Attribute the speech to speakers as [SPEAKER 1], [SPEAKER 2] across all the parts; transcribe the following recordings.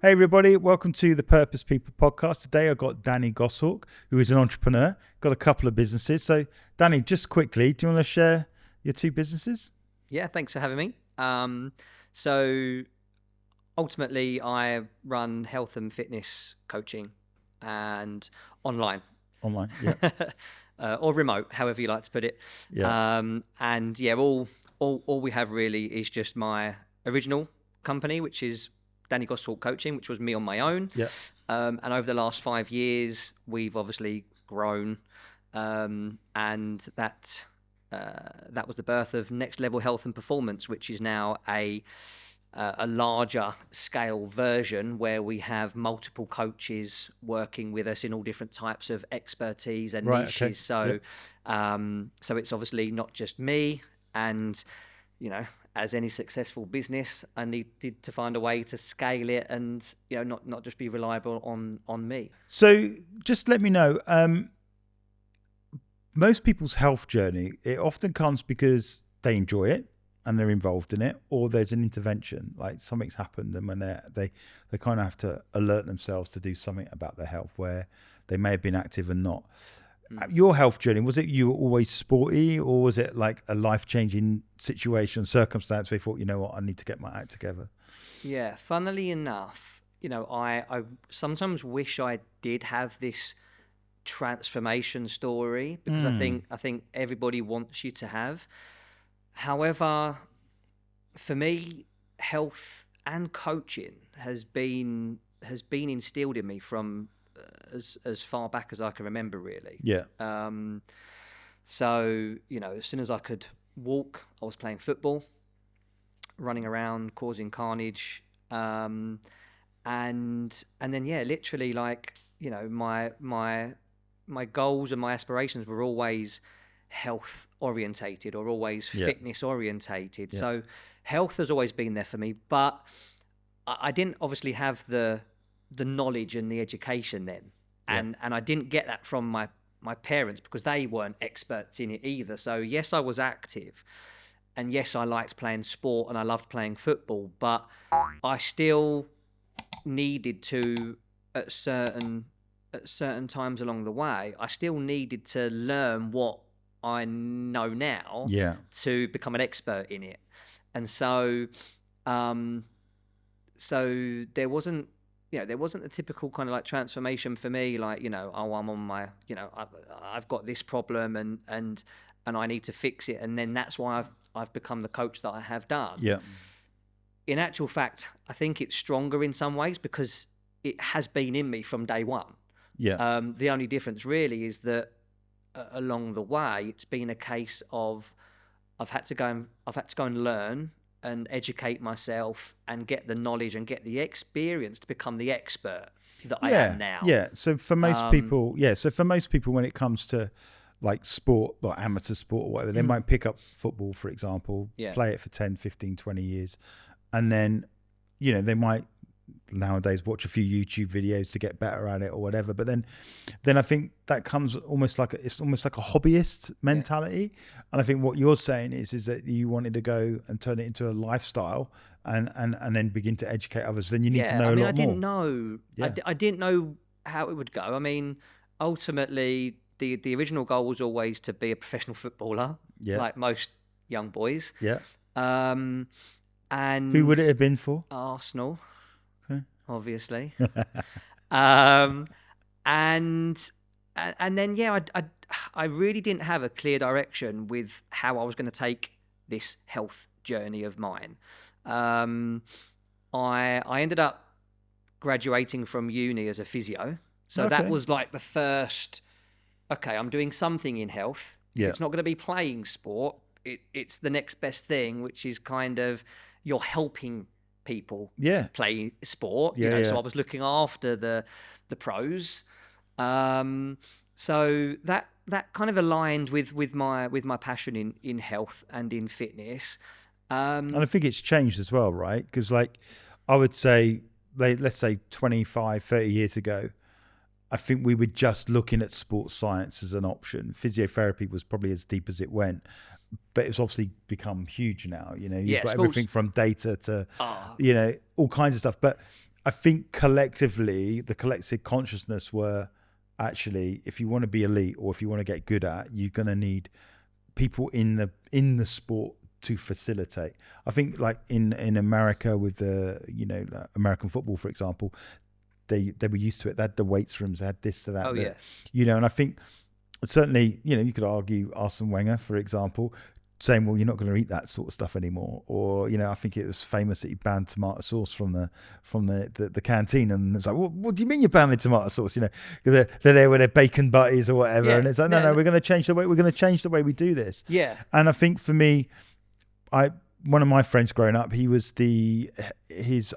[SPEAKER 1] Hey everybody, welcome to the Purpose People podcast. Today I've got Danny Gosshawk, who is an entrepreneur, got a couple of businesses. So Danny, just quickly, do you want to share your two businesses?
[SPEAKER 2] Yeah, thanks for having me. So ultimately I run health and fitness coaching and online.
[SPEAKER 1] Online, yeah.
[SPEAKER 2] Or remote, however you like to put it.
[SPEAKER 1] Yeah.
[SPEAKER 2] And yeah, all we have really is just my original company, which is Danny Gosshawk Coaching, which was me on my own.
[SPEAKER 1] Yeah.
[SPEAKER 2] And over the last 5 years, we've obviously grown, and that was the birth of Next Level Health and Performance, which is now a larger scale version where we have multiple coaches working with us in all different types of expertise and niches.
[SPEAKER 1] Okay.
[SPEAKER 2] So, so it's obviously not just me, and as any successful business, I needed to find a way to scale it and not just be reliable on me.
[SPEAKER 1] So just let me know. Most people's health journey, it often comes because they enjoy it and they're involved in it, or there's an intervention, like something's happened, and when they kind of have to alert themselves to do something about their health where they may have been active and not. Your health journey, was it you were always sporty, or was it like a life-changing situation, circumstance where you thought, you know what, I need to get my act together?
[SPEAKER 2] Yeah, funnily enough, I sometimes wish I did have this transformation story, because I think everybody wants you to have. However, for me, health and coaching has been instilled in me from as far back as I can remember, really.
[SPEAKER 1] Yeah.
[SPEAKER 2] So as soon as I could walk, I was playing football, running around, causing carnage, and then literally, like, my goals and my aspirations were always health orientated, or always fitness orientated.
[SPEAKER 1] Yeah.
[SPEAKER 2] So health has always been there for me, but I didn't obviously have the knowledge and the education then, and I didn't get that from my parents, because they weren't experts in it either. So yes, I was active, and yes, I liked playing sport and I loved playing football, but I still needed to, at certain times along the way, I still needed to learn what I know now to become an expert in it. And so there wasn't the typical kind of like transformation for me, like, oh, I'm on my, I've got this problem and I need to fix it, and then that's why I've become the coach that I have done.
[SPEAKER 1] Yeah.
[SPEAKER 2] In actual fact, I think it's stronger in some ways because it has been in me from day one.
[SPEAKER 1] Yeah.
[SPEAKER 2] The only difference really is that along the way, it's been a case of I've had to go and learn and educate myself and get the knowledge and get the experience to become the expert that I am now.
[SPEAKER 1] Yeah. So for most people, when it comes to like sport, like amateur sport or whatever, they might pick up football, for example, play it for 10, 15, 20 years. And then, they might nowadays watch a few YouTube videos to get better at it or whatever. But then I think that comes almost like a hobbyist mentality. And I think what you're saying is that you wanted to go and turn it into a lifestyle and then begin to educate others. Then you need to know a lot more.
[SPEAKER 2] I didn't know how it would go. I mean, ultimately the original goal was always to be a professional footballer, like most young boys.
[SPEAKER 1] Yeah.
[SPEAKER 2] And
[SPEAKER 1] who would it have been for?
[SPEAKER 2] Arsenal.
[SPEAKER 1] Okay.
[SPEAKER 2] Obviously. And then I really didn't have a clear direction with how I was going to take this health journey of mine. I ended up graduating from uni as a physio, so that was like the first. Okay, I'm doing something in health.
[SPEAKER 1] Yeah.
[SPEAKER 2] It's not going to be playing sport. It's the next best thing, which is kind of you're helping people play sport. So I was looking after the pros. So that kind of aligned with my passion in health and in fitness.
[SPEAKER 1] And I think it's changed as well, right? Because like I would say, let's say 25, 30 years ago, I think we were just looking at sports science as an option. Physiotherapy was probably as deep as it went, but it's obviously become huge now. You've got everything from data to, all kinds of stuff. But I think collectively, the collective consciousness were actually, if you want to be elite or if you want to get good at, you're going to need people in the sport to facilitate. I think like in America with the, like American football, for example, they were used to it. They had the weights rooms, they had this, that.
[SPEAKER 2] Oh, yeah.
[SPEAKER 1] And I think certainly, you could argue Arsene Wenger, for example, saying, well, you're not going to eat that sort of stuff anymore. Or, I think it was famous that he banned tomato sauce from the canteen. And it's like, well, what do you mean you're banning tomato sauce? Because they're there with their bacon butties or whatever. Yeah, and it's like, no, we're going to change the way we do this.
[SPEAKER 2] Yeah.
[SPEAKER 1] And I think for me, one of my friends growing up, his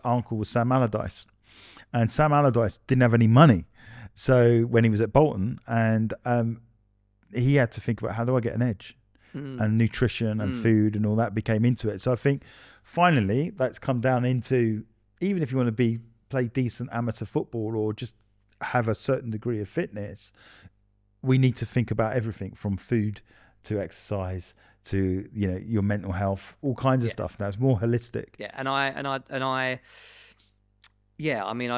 [SPEAKER 1] uncle was Sam Allardyce. And Sam Allardyce didn't have any money. So when he was at Bolton, and he had to think about, how do I get an edge? And nutrition and food and all that became into it. So I think finally that's come down into, even if you want to play decent amateur football or just have a certain degree of fitness, we need to think about everything from food to exercise to your mental health, all kinds of stuff. Now it's more holistic.
[SPEAKER 2] Yeah, and I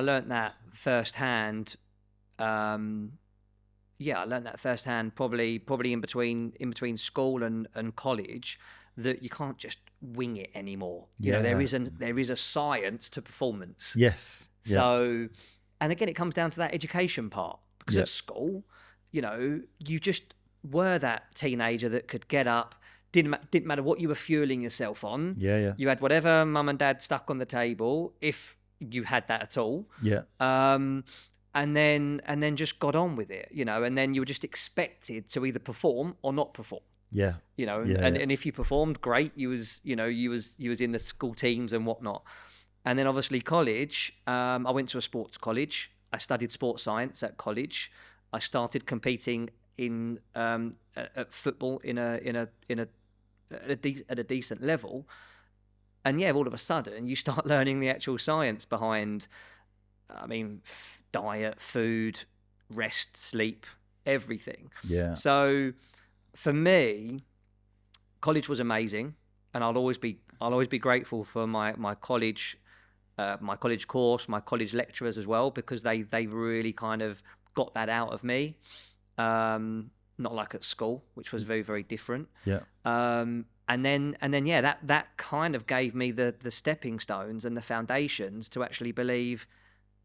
[SPEAKER 2] learned that firsthand. I learned that firsthand, probably in between school and college, that you can't just wing it anymore. There is a science to performance.
[SPEAKER 1] Yes.
[SPEAKER 2] So, and again, it comes down to that education part, because at school, you just were that teenager that could get up. Didn't matter what you were fueling yourself on.
[SPEAKER 1] Yeah.
[SPEAKER 2] You had whatever mum and dad stuck on the table, if you had that at all.
[SPEAKER 1] Yeah.
[SPEAKER 2] And then just got on with it, and then you were just expected to either perform or not perform.
[SPEAKER 1] Yeah.
[SPEAKER 2] And if you performed, great. You was in the school teams and whatnot. And then obviously college, I went to a sports college. I studied sports science at college. I started competing in at football at a decent level. And all of a sudden you start learning the actual science behind, diet, food, rest, sleep, everything.
[SPEAKER 1] Yeah.
[SPEAKER 2] So for me, college was amazing, and I'll always be grateful for my college course, my college lecturers as well, because they really kind of got that out of me. Not like at school, which was very, very different.
[SPEAKER 1] Yeah.
[SPEAKER 2] And then that kind of gave me the stepping stones and the foundations to actually believe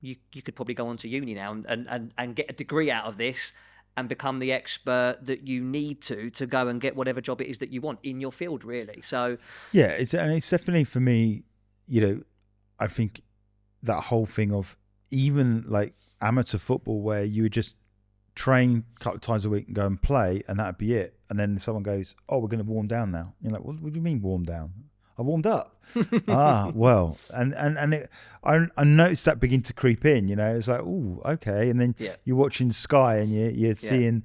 [SPEAKER 2] you could probably go on to uni now and get a degree out of this and become the expert that you need to go and get whatever job it is that you want in your field, really. So
[SPEAKER 1] yeah, it's definitely for me, I think that whole thing of even like amateur football, where you would just train a couple of times a week and go and play, and that'd be it. And then someone goes, "Oh, we're going to warm down now." You're like, "What do you mean warm down? I warmed up." Well, and I noticed that begin to creep in. It's like, oh, okay. And then you're watching Sky, and you're seeing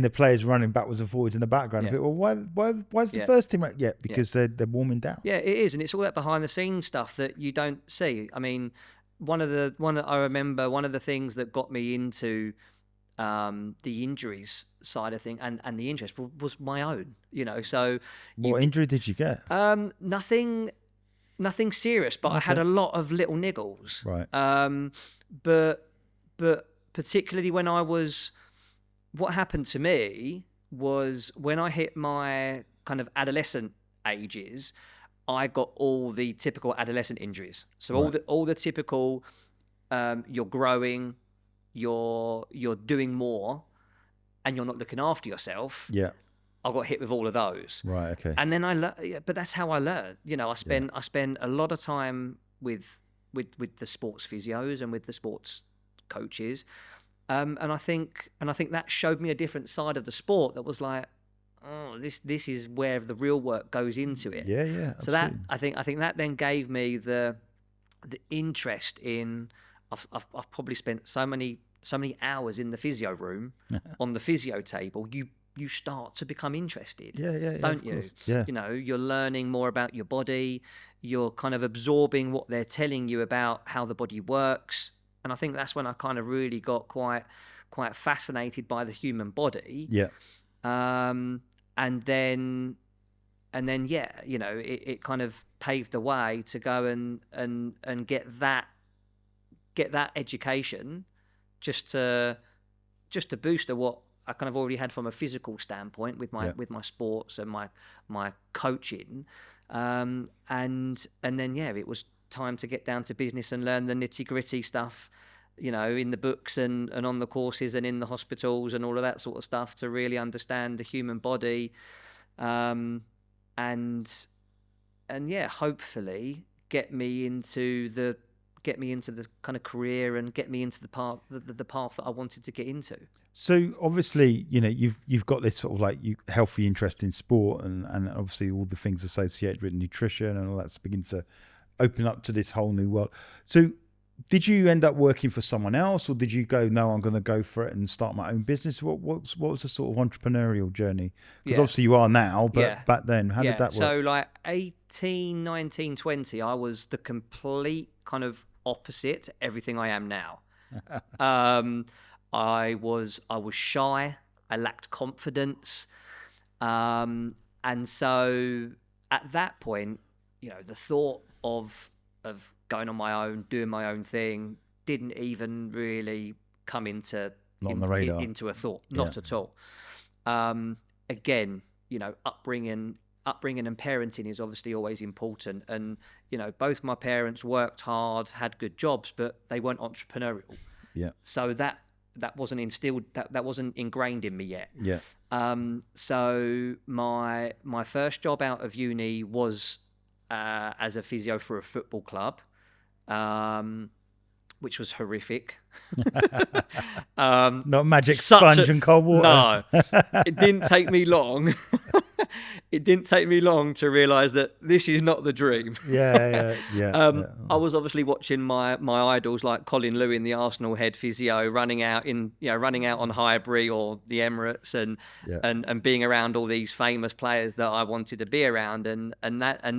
[SPEAKER 1] the players running backwards and forwards in the background. Yeah. Well, why's the first team? Because they're warming down.
[SPEAKER 2] Yeah, it is, and it's all that behind the scenes stuff that you don't see. I mean, one of the things that got me into the injuries side of thing and the interest was my own, so
[SPEAKER 1] what injury did you get?
[SPEAKER 2] Nothing serious, but okay. I had a lot of little niggles,
[SPEAKER 1] right?
[SPEAKER 2] But particularly what happened to me was when I hit my kind of adolescent ages, I got all the typical adolescent injuries. So right. all the typical you're growing, you're doing more, and you're not looking after yourself.
[SPEAKER 1] Yeah,
[SPEAKER 2] I got hit with all of those.
[SPEAKER 1] Right. Okay.
[SPEAKER 2] And then but that's how I learned. I spent a lot of time with the sports physios and with the sports coaches, and I think that showed me a different side of the sport that was like, oh, this is where the real work goes into it.
[SPEAKER 1] Yeah. Yeah.
[SPEAKER 2] So that I think that then gave me the interest in. I've probably spent so many hours in the physio room on the physio table. You start to become interested, don't you?
[SPEAKER 1] Yeah.
[SPEAKER 2] You're learning more about your body. You're kind of absorbing what they're telling you about how the body works. And I think that's when I kind of really got quite fascinated by the human body.
[SPEAKER 1] Yeah.
[SPEAKER 2] And then it kind of paved the way to go and get that get that education just to boost what I kind of already had from a physical standpoint with my sports and my coaching, and then it was time to get down to business and learn the nitty-gritty stuff, in the books and on the courses and in the hospitals and all of that sort of stuff, to really understand the human body, and hopefully get me into the kind of career and get me into the path that I wanted to get into.
[SPEAKER 1] So obviously, you've got this sort of healthy interest in sport, and obviously all the things associated with nutrition and all that's beginning to open up to this whole new world. So did you end up working for someone else, or did you go, no, I'm going to go for it and start my own business? What was the sort of entrepreneurial journey? Because obviously you are now, but back then, how did that work?
[SPEAKER 2] So 18, 19, 20, I was the complete kind of opposite to everything I am now. I was shy. I lacked confidence. And so at that point, the thought of going on my own, doing my own thing, didn't even really come into
[SPEAKER 1] on the radar.
[SPEAKER 2] Into a thought, not at all. Again, upbringing and parenting is obviously always important, and both my parents worked hard, had good jobs, but they weren't entrepreneurial.
[SPEAKER 1] Yeah.
[SPEAKER 2] So that wasn't instilled, that wasn't ingrained in me yet.
[SPEAKER 1] Yeah.
[SPEAKER 2] So my first job out of uni was as a physio for a football club, which was horrific.
[SPEAKER 1] Not magic sponge and cold water.
[SPEAKER 2] No, it didn't take me long. It didn't take me long to realise that this is not the dream.
[SPEAKER 1] Yeah.
[SPEAKER 2] I was obviously watching my idols like Colin Lewin, the Arsenal head physio, running out on Highbury or the Emirates, and being around all these famous players that I wanted to be around, and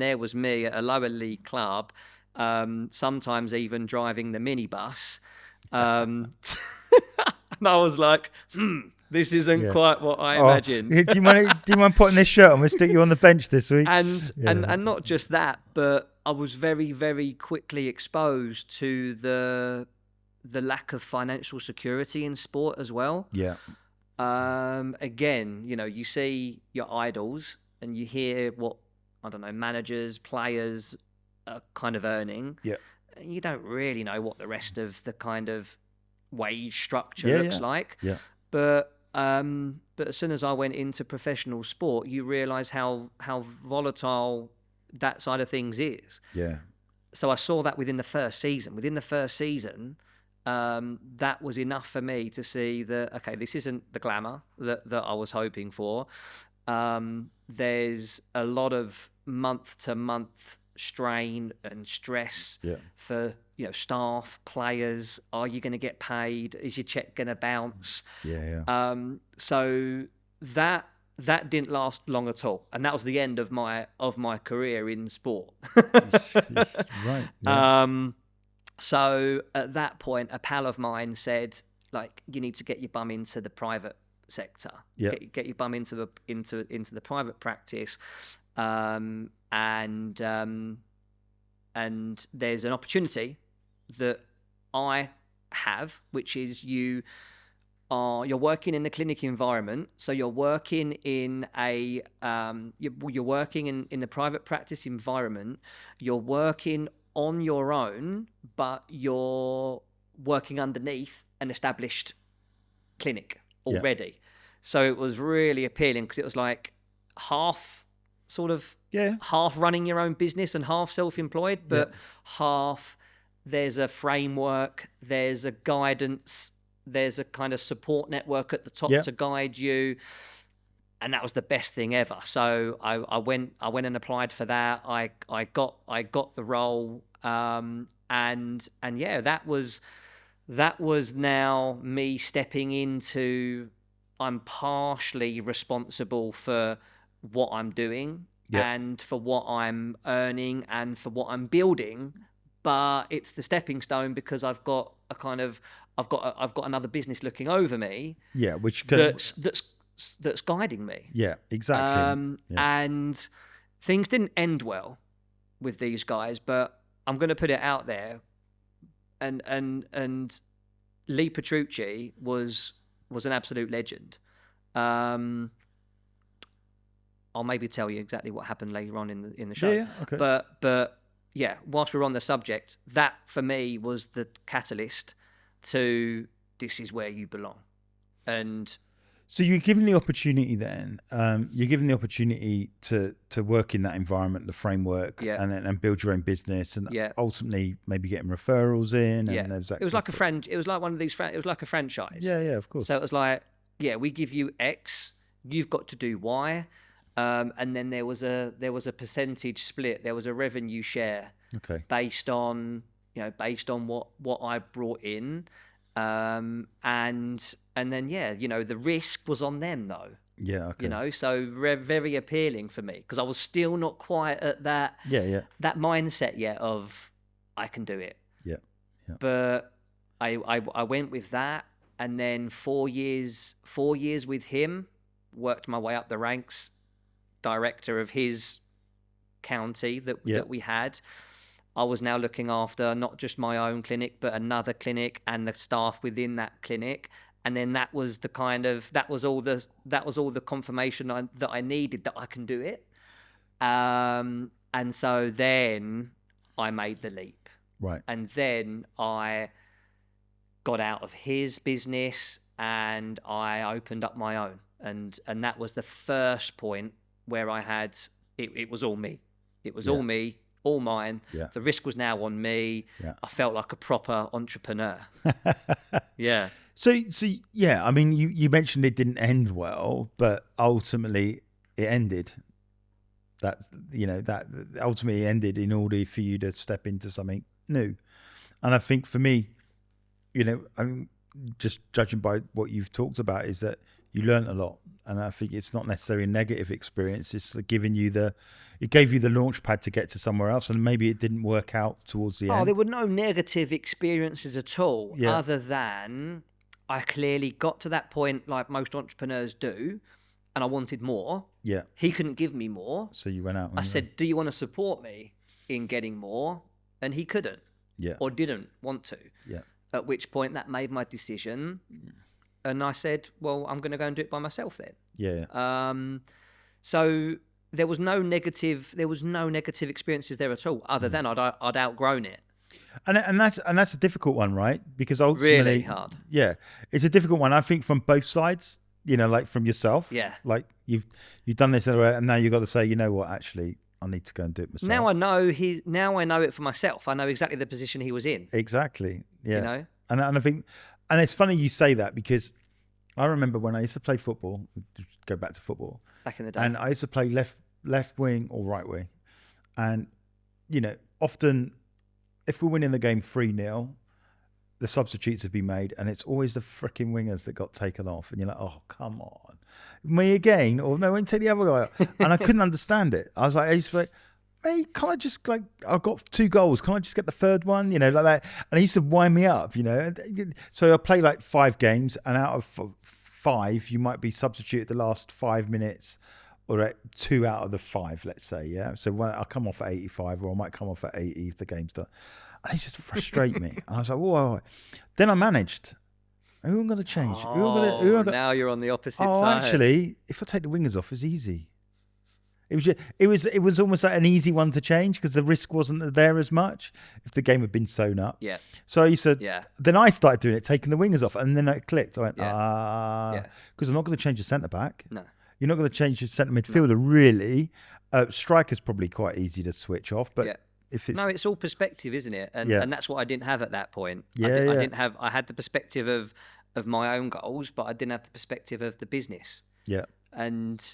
[SPEAKER 2] there was me at a lower league club, sometimes even driving the minibus, and I was like, this isn't quite what I imagined.
[SPEAKER 1] Do you mind putting this shirt on? We'll stick you on the bench this week.
[SPEAKER 2] And not just that, but I was very, very quickly exposed to the lack of financial security in sport as well.
[SPEAKER 1] Yeah.
[SPEAKER 2] Again, you see your idols and you hear what, I don't know, managers, players are kind of earning.
[SPEAKER 1] Yeah.
[SPEAKER 2] And you don't really know what the rest of the kind of wage structure looks like.
[SPEAKER 1] Yeah.
[SPEAKER 2] But as soon as I went into professional sport, you realise how volatile that side of things is.
[SPEAKER 1] Yeah.
[SPEAKER 2] So I saw that within the first season. Within the first season, that was enough for me to see that, okay, this isn't the glamour that I was hoping for. There's a lot of month-to-month strain and stress for staff, players. Are you going to get paid? Is your check going to bounce? So that didn't last long at all, and that was the end of my career in sport.
[SPEAKER 1] Right. Yeah.
[SPEAKER 2] So at that point, a pal of mine said, you need to get your bum into the private sector. Get your bum into the private practice. And there's an opportunity that I have, which is you're working in a clinic environment. So you're working in you're working in the private practice environment. You're working on your own, but you're working underneath an established clinic already. So it was really appealing because it was like half running your own business and half self-employed, but half there's a framework, there's a guidance, there's a kind of support network at the top to guide you. And that was the best thing ever. So I went and applied for that. I got the role. And that was now me stepping into, I'm partially responsible for what I'm doing and for what I'm earning and for what I'm building, but it's the stepping stone because I've got another business looking over me.
[SPEAKER 1] Yeah,
[SPEAKER 2] that's guiding me.
[SPEAKER 1] Yeah, exactly.
[SPEAKER 2] And things didn't end well with these guys, but I'm going to put it out there. and Lee Petrucci was an absolute legend. I'll maybe tell you exactly what happened later on in the show.
[SPEAKER 1] Yeah, okay.
[SPEAKER 2] But yeah, whilst we're on the subject, that for me was the catalyst to this is where you belong. And
[SPEAKER 1] so you're given the opportunity then, you're given the opportunity to work in that environment, the framework, and build your own business, and ultimately maybe getting referrals in. And
[SPEAKER 2] it was like it was like one of these. It was like a franchise.
[SPEAKER 1] Yeah, of course.
[SPEAKER 2] So it was like, we give you X, you've got to do Y, and then there was a percentage split. There was a revenue share.
[SPEAKER 1] Okay.
[SPEAKER 2] Based on what I brought in. And then the risk was on them though.
[SPEAKER 1] Yeah, okay.
[SPEAKER 2] So very appealing for me because I was still not quite at that that mindset yet of I can do it.
[SPEAKER 1] Yeah.
[SPEAKER 2] But I went with that, and then 4 years with him, worked my way up the ranks, director of his county that we had. I was now looking after not just my own clinic, but another clinic and the staff within that clinic. And then that was all the confirmation that I needed that I can do it. And so then I made the leap.
[SPEAKER 1] Right.
[SPEAKER 2] And then I got out of his business and I opened up my own. And that was the first point where I had, it was all me. It was all me. All mine.
[SPEAKER 1] Yeah.
[SPEAKER 2] The risk was now on me.
[SPEAKER 1] Yeah.
[SPEAKER 2] I felt like a proper entrepreneur. Yeah.
[SPEAKER 1] So yeah, I mean, you mentioned it didn't end well, but ultimately it ended. That ultimately ended in order for you to step into something new. And I think for me, I mean, just judging by what you've talked about, is that you learn a lot. And I think it's not necessarily a negative experience. It's it gave you the launch pad to get to somewhere else, and maybe it didn't work out towards the end.
[SPEAKER 2] There were no negative experiences at all, other than I clearly got to that point like most entrepreneurs do, and I wanted more.
[SPEAKER 1] Yeah.
[SPEAKER 2] He couldn't give me more.
[SPEAKER 1] So you went out.
[SPEAKER 2] I said, do you want to support me in getting more? And he couldn't.
[SPEAKER 1] Yeah.
[SPEAKER 2] Or didn't want to.
[SPEAKER 1] Yeah.
[SPEAKER 2] At which point that made my decision. And I said, well, I'm going to go and do it by myself then.
[SPEAKER 1] Yeah.
[SPEAKER 2] So there was no negative experiences there at all, other than I'd outgrown it.
[SPEAKER 1] And that's a difficult one, right? Because ultimately,
[SPEAKER 2] really hard.
[SPEAKER 1] Yeah, it's a difficult one. I think from both sides, like from yourself.
[SPEAKER 2] Yeah.
[SPEAKER 1] Like you've done this and now you've got to say, you know what, actually, I need to go and do it myself.
[SPEAKER 2] Now I know it for myself. I know exactly the position he was in.
[SPEAKER 1] Exactly. Yeah. And I think, and it's funny you say that, because I remember when I used to play football, go back to football.
[SPEAKER 2] Back in the day.
[SPEAKER 1] And I used to play left wing or right wing. And, often if we're winning the game 3-0, the substitutes have been made, and it's always the freaking wingers that got taken off. And you're like, oh, come on. Me again? Or no, take the other guy out. And I couldn't understand it. I used to be like, hey, can't I just, I've got 2 goals. Can't I just get the third one? Like that. And he used to wind me up, So I play 5 games, and out of 5, you might be substituted the last 5 minutes, or 2 out of the 5, let's say, yeah? So I'll come off at 85, or I might come off at 80 if the game's done. And it just frustrate me. And I was like, whoa. Then I managed. Who am I going to change?
[SPEAKER 2] Now you're on the opposite side.
[SPEAKER 1] Actually, if I take the wingers off, it's easy. It was almost like an easy one to change, because the risk wasn't there as much if the game had been sewn up.
[SPEAKER 2] Yeah.
[SPEAKER 1] So you said, then I started doing it, taking the wingers off, and then it clicked. I went, because I'm not going to change the centre back.
[SPEAKER 2] No.
[SPEAKER 1] You're not going to change your centre midfielder, really. Striker's probably quite easy to switch off, but if it's...
[SPEAKER 2] No, it's all perspective, isn't it? And that's what I didn't have at that point. I had the perspective of my own goals, but I didn't have the perspective of the business.
[SPEAKER 1] Yeah.
[SPEAKER 2] And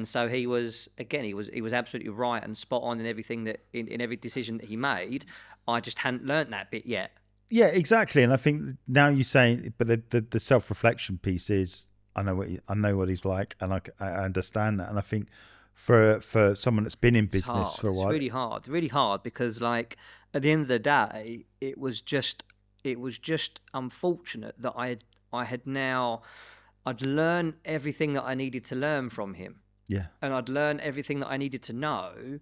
[SPEAKER 2] so he was absolutely right and spot on in everything that in every decision that he made. I just hadn't learnt that bit yet. Yeah,
[SPEAKER 1] exactly. And I think now you're saying, but the self-reflection piece is, I know what he's like, and I understand that. And I think for someone that's been in business for a while,
[SPEAKER 2] it's really hard because at the end of the day, it was just unfortunate that I'd learned everything that I needed to learn from him.
[SPEAKER 1] Yeah.
[SPEAKER 2] And I'd learned everything that I needed to know.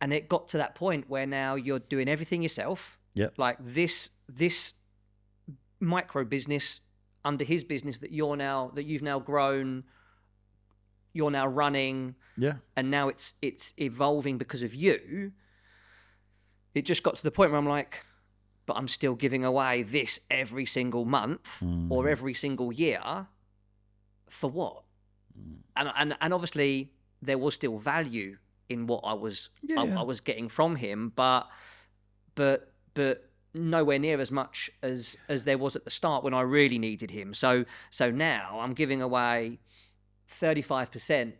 [SPEAKER 2] And it got to that point where now you're doing everything yourself.
[SPEAKER 1] Yeah.
[SPEAKER 2] Like this this micro business under his business that you've now grown, you're now running, and now it's evolving because of you. It just got to the point where I'm like, but I'm still giving away this every single month or every single year for what? And obviously there was still value in what I was getting from him, but nowhere near as much as there was at the start when I really needed him. So now I'm giving away 35%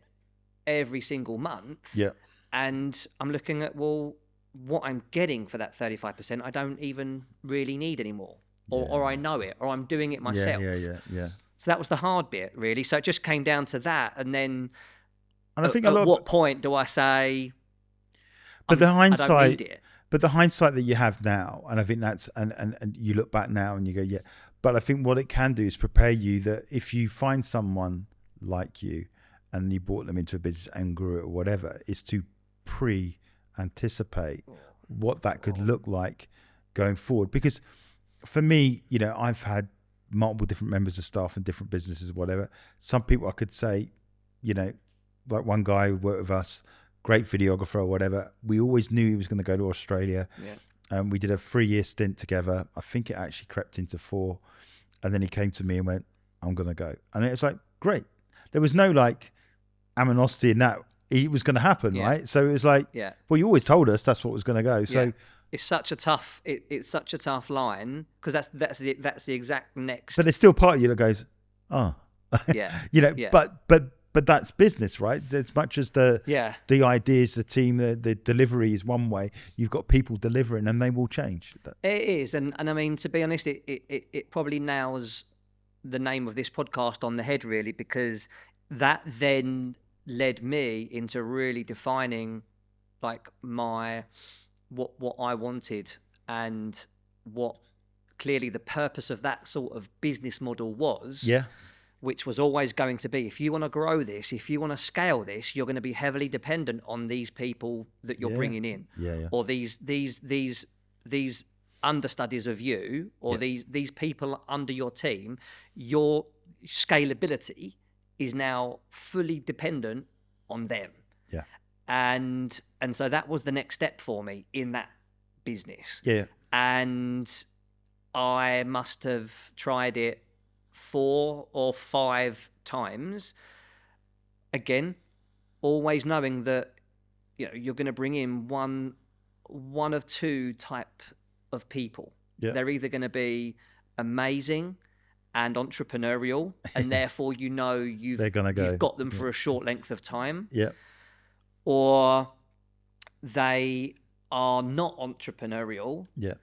[SPEAKER 2] every single month. Yeah. And I'm looking at, well, what I'm getting for that 35%, I don't even really need anymore. Or I know it, or I'm doing it myself. Yeah. So that was the hard bit, really. So it just came down to that. And then I think at what point do I say, I don't need it?
[SPEAKER 1] But the hindsight that you have now, and I think that's, and you look back now and you go, yeah. But I think what it can do is prepare you that if you find someone like you and you brought them into a business and grew it or whatever, is to anticipate what that could look like going forward. Because for me, I've had multiple different members of staff in different businesses, whatever. Some people I could say, like one guy who worked with us, great videographer or whatever. We always knew he was going to go to Australia. Yeah. We did a 3-year stint together. I think it actually crept into 4. And then he came to me and went, I'm going to go. And it was like, great. There was no animosity in that. It was going to happen, right? So it was like, well, you always told us that's what was going to go. So
[SPEAKER 2] it's such a tough, it's such a tough line, because that's the exact next.
[SPEAKER 1] But there's still part of you that goes, oh, but that's business, right? As much as the ideas, the team, the delivery is one way, you've got people delivering, and they will change.
[SPEAKER 2] It is, and I mean, to be honest, it probably nails the name of this podcast on the head, really, because that then led me into really defining what I wanted, and what clearly the purpose of that sort of business model was. Yeah. Which was always going to be, if you want to grow this, if you want to scale this, you're going to be heavily dependent on these people that you're bringing in, or these understudies of you, or these people under your team. Your scalability is now fully dependent on them. Yeah. And so that was the next step for me in that business. Yeah. And I must have tried it 4 or 5 times. Again, always knowing that you're going to bring in one of 2 type of people. Yeah. They're either going to be amazing and entrepreneurial, and therefore you've got them for a short length of time. Yeah. Or they are not entrepreneurial. Yeah.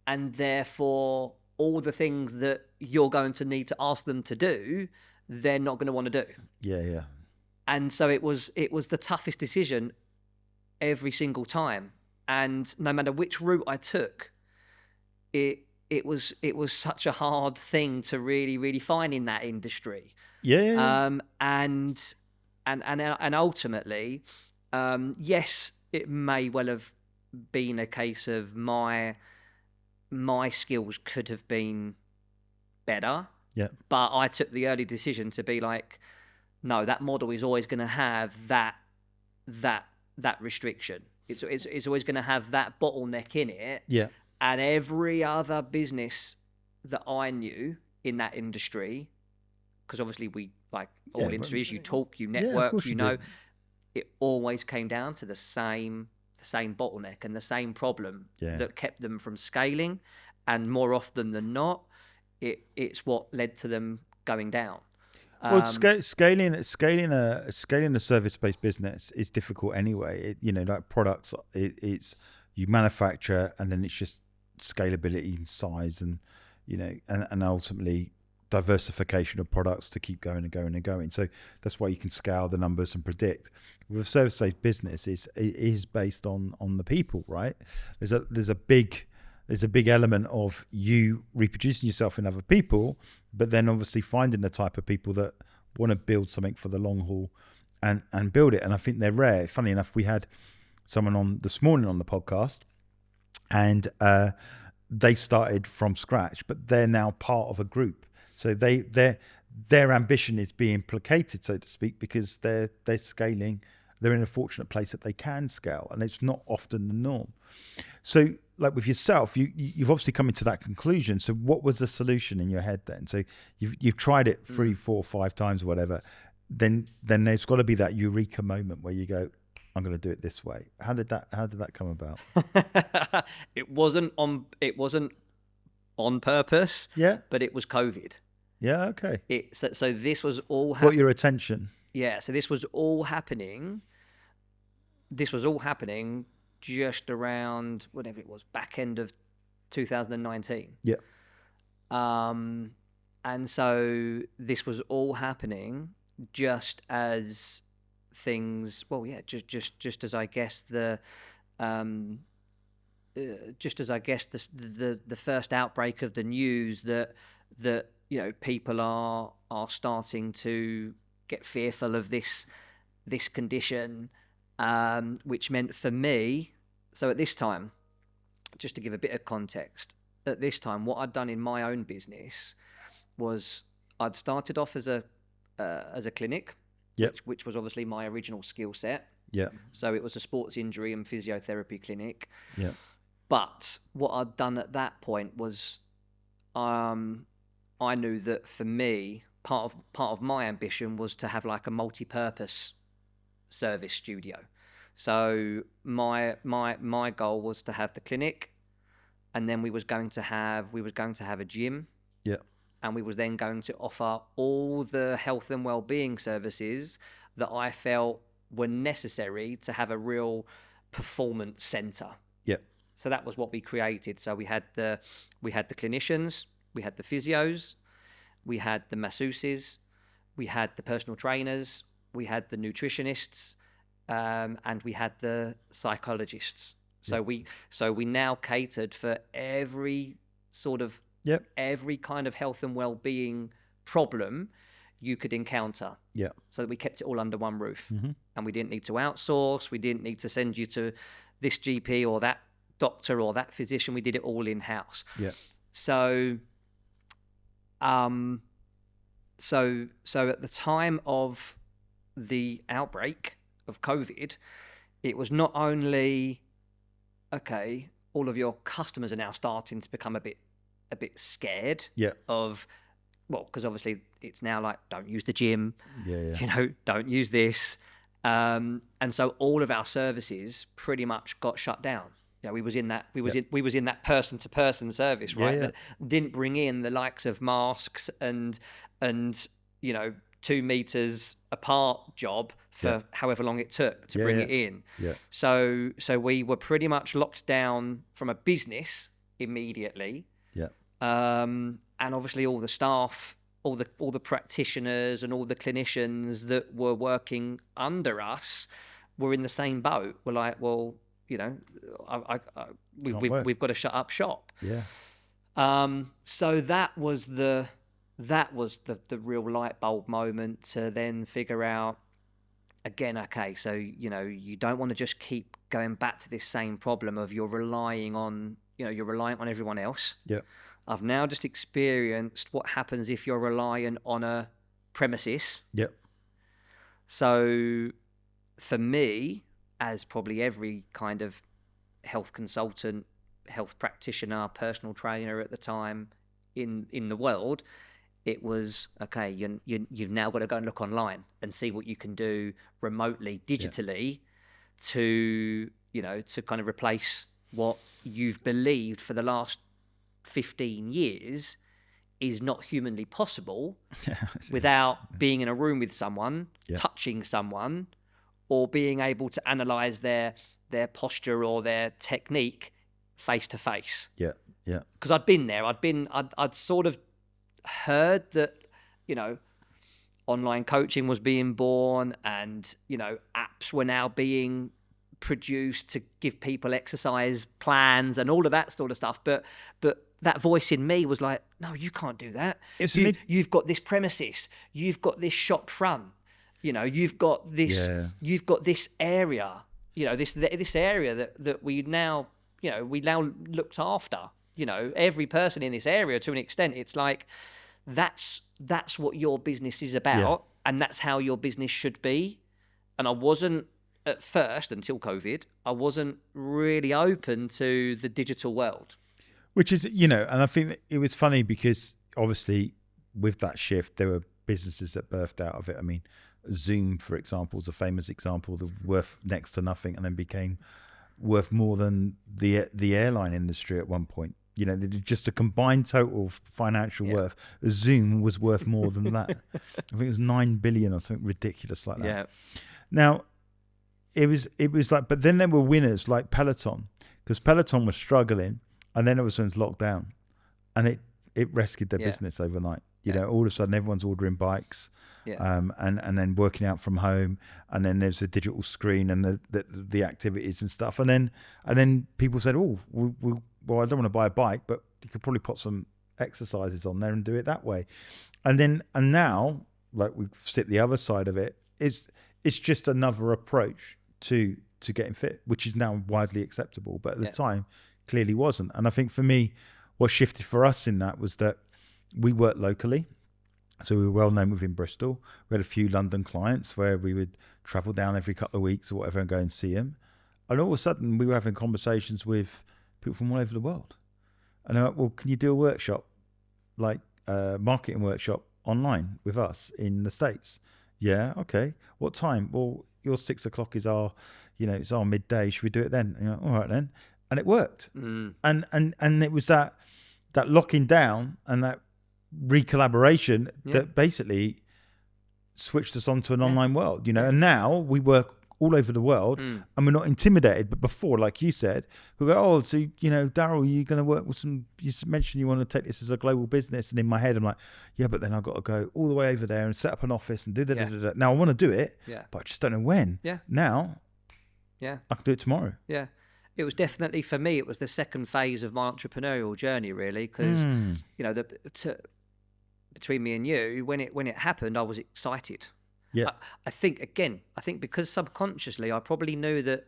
[SPEAKER 2] And therefore all the things that you're going to need to ask them to do, they're not going to want to do. Yeah, yeah. And so it was the toughest decision every single time. And no matter which route I took, it was such a hard thing to really, really find in that industry. Yeah. And ultimately, yes, it may well have been a case of my skills could have been better. Yeah. But I took the early decision to be like, no, that model is always going to have that restriction. It's always going to have that bottleneck in it. Yeah. And every other business that I knew in that industry, because obviously we, like all industries, you talk, you network, it always came down to the same bottleneck and the same problem that kept them from scaling. And more often than not, it's what led to them going down.
[SPEAKER 1] Well, scaling a service-based business is difficult anyway. Like products, it's you manufacture, and then it's just scalability and size, and and ultimately diversification of products to keep going and going and going. So that's why you can scale the numbers and predict. With a service-based business, it is based on the people, right? There's a big element of you reproducing yourself in other people, but then obviously finding the type of people that want to build something for the long haul and build it. And I think they're rare. Funny enough, we had someone on this morning on the podcast, and they started from scratch, but they're now part of a group. So their ambition is being placated, so to speak, because they're scaling. They're in a fortunate place that they can scale, and it's not often the norm. So, like with yourself, you've obviously come into that conclusion. So, what was the solution in your head then? So, you've tried it 3, 4, 5 times, or whatever. Then there's got to be that eureka moment where you go, I'm going to do it this way. How did that come about?
[SPEAKER 2] It wasn't on purpose.
[SPEAKER 1] Yeah.
[SPEAKER 2] But it was COVID.
[SPEAKER 1] Yeah. Okay.
[SPEAKER 2] So this was all
[SPEAKER 1] got your attention.
[SPEAKER 2] Yeah. So this was all happening. Just around whatever it was, back end of 2019.
[SPEAKER 1] Yeah.
[SPEAKER 2] And so this was all happening just as things. Well, yeah. Just as I guess the first outbreak of the news that people are starting to get fearful of this condition, which meant for me. So at this time, just to give a bit of context, at this time, what I'd done in my own business was I'd started off as a clinic,
[SPEAKER 1] yep.
[SPEAKER 2] which was obviously my original skill set.
[SPEAKER 1] Yeah.
[SPEAKER 2] So it was a sports injury and physiotherapy clinic.
[SPEAKER 1] Yeah.
[SPEAKER 2] But what I'd done at that point was, I knew that for me, part of my ambition was to have like a multi-purpose service studio. So my goal was to have the clinic, and then we was going to have a gym.
[SPEAKER 1] Yeah.
[SPEAKER 2] And we was then going to offer all the health and well-being services that I felt were necessary to have a real performance center.
[SPEAKER 1] Yeah.
[SPEAKER 2] So that was what we created. So we had the clinicians, we had the physios, we had the masseuses, we had the personal trainers, we had the nutritionists, and we had the psychologists. So we now catered for every sort of every kind of health and well-being problem you could encounter.
[SPEAKER 1] Yeah.
[SPEAKER 2] So that we kept it all under one roof.
[SPEAKER 1] Mm-hmm.
[SPEAKER 2] And we didn't need to outsource. We didn't need to send you to this GP or that doctor or that physician. We did it all in-house.
[SPEAKER 1] Yeah.
[SPEAKER 2] So at the time of the outbreak of COVID, it was not only, okay, all of your customers are now starting to become a bit scared of, well, because obviously it's now like, don't use the gym, don't use this. And so all of our services pretty much got shut down. We was in that person to person service, right? That didn't bring in the likes of masks and 2 meters apart job for however long it took to bring it in.
[SPEAKER 1] Yeah.
[SPEAKER 2] So we were pretty much locked down from a business immediately.
[SPEAKER 1] Yeah.
[SPEAKER 2] And obviously all the staff, all the practitioners and all the clinicians that were working under us were in the same boat. We're like, well, we've got to shut up shop.
[SPEAKER 1] Yeah.
[SPEAKER 2] So that was the real light bulb moment to then figure out again, okay, so you don't want to just keep going back to this same problem of you're reliant on everyone else.
[SPEAKER 1] Yeah.
[SPEAKER 2] I've now just experienced what happens if you're reliant on a premises.
[SPEAKER 1] Yep.
[SPEAKER 2] So for me, as probably every kind of health consultant, health practitioner, personal trainer at the time in the world, it was, okay, you've now got to go and look online and see what you can do remotely, digitally, to kind of replace what you've believed for the last 15 years is not humanly possible without being in a room with someone, touching someone, or being able to analyze their posture or their technique face to face.
[SPEAKER 1] Yeah, yeah.
[SPEAKER 2] Because I'd been there. I'd sort of heard that, online coaching was being born, and apps were now being produced to give people exercise plans and all of that sort of stuff. But that voice in me was like, no, you can't do that. You've got this premises, you've got this shop front, you've got this, you've got this area, this area that we now looked after. you know, every person in this area to an extent. It's like, that's what your business is about, and that's how your business should be. And I wasn't, at first, until COVID, I wasn't really open to the digital world.
[SPEAKER 1] Which is, you know, and I think it was funny because obviously with that shift, there were businesses that birthed out of it. I mean, Zoom, for example, is a famous example, worth next to nothing and then became worth more than the airline industry at one point. You know, just a combined total financial worth. Zoom was worth more than that. I think it was 9 billion or something ridiculous like that.
[SPEAKER 2] Yeah.
[SPEAKER 1] Now, it was like, but then there were winners like Peloton, because Peloton was struggling, and then it was locked down, and it rescued their business overnight. You know, all of a sudden everyone's ordering bikes, and then working out from home, and then there's a digital screen and the activities and stuff, and then people said, oh, well, I don't want to buy a bike, but you could probably put some exercises on there and do it that way, and now, like, we sit the other side of it, it's just another approach to getting fit, which is now widely acceptable, but at the time clearly wasn't. And I think for me, what shifted for us in that was that we worked locally. So we were well known within Bristol. We had a few London clients where we would travel down every couple of weeks or whatever and go and see them. And all of a sudden we were having conversations with people from all over the world. And they're like, well, can you do a workshop, like a marketing workshop online with us in the States? Yeah, okay. What time? Well, your 6 o'clock is it's our midday. Should we do it then? And you're like, all right then. And it worked. And it was that locking down and that recollaboration that basically switched us onto an online world, you know. And now we work all over the world, and we're not intimidated. But before, like you said, we go, oh, so, you know, Daryl, you're going to work with you mentioned you want to take this as a global business. And in my head, I'm like, yeah, but then I've got to go all the way over there and set up an office and do. Now I want to do it, but I just don't know when. Now, I can do it tomorrow.
[SPEAKER 2] It was definitely, for me, it was the second phase of my entrepreneurial journey, really, because, you know, between me and you, when it happened, I was excited. I think because subconsciously I probably knew that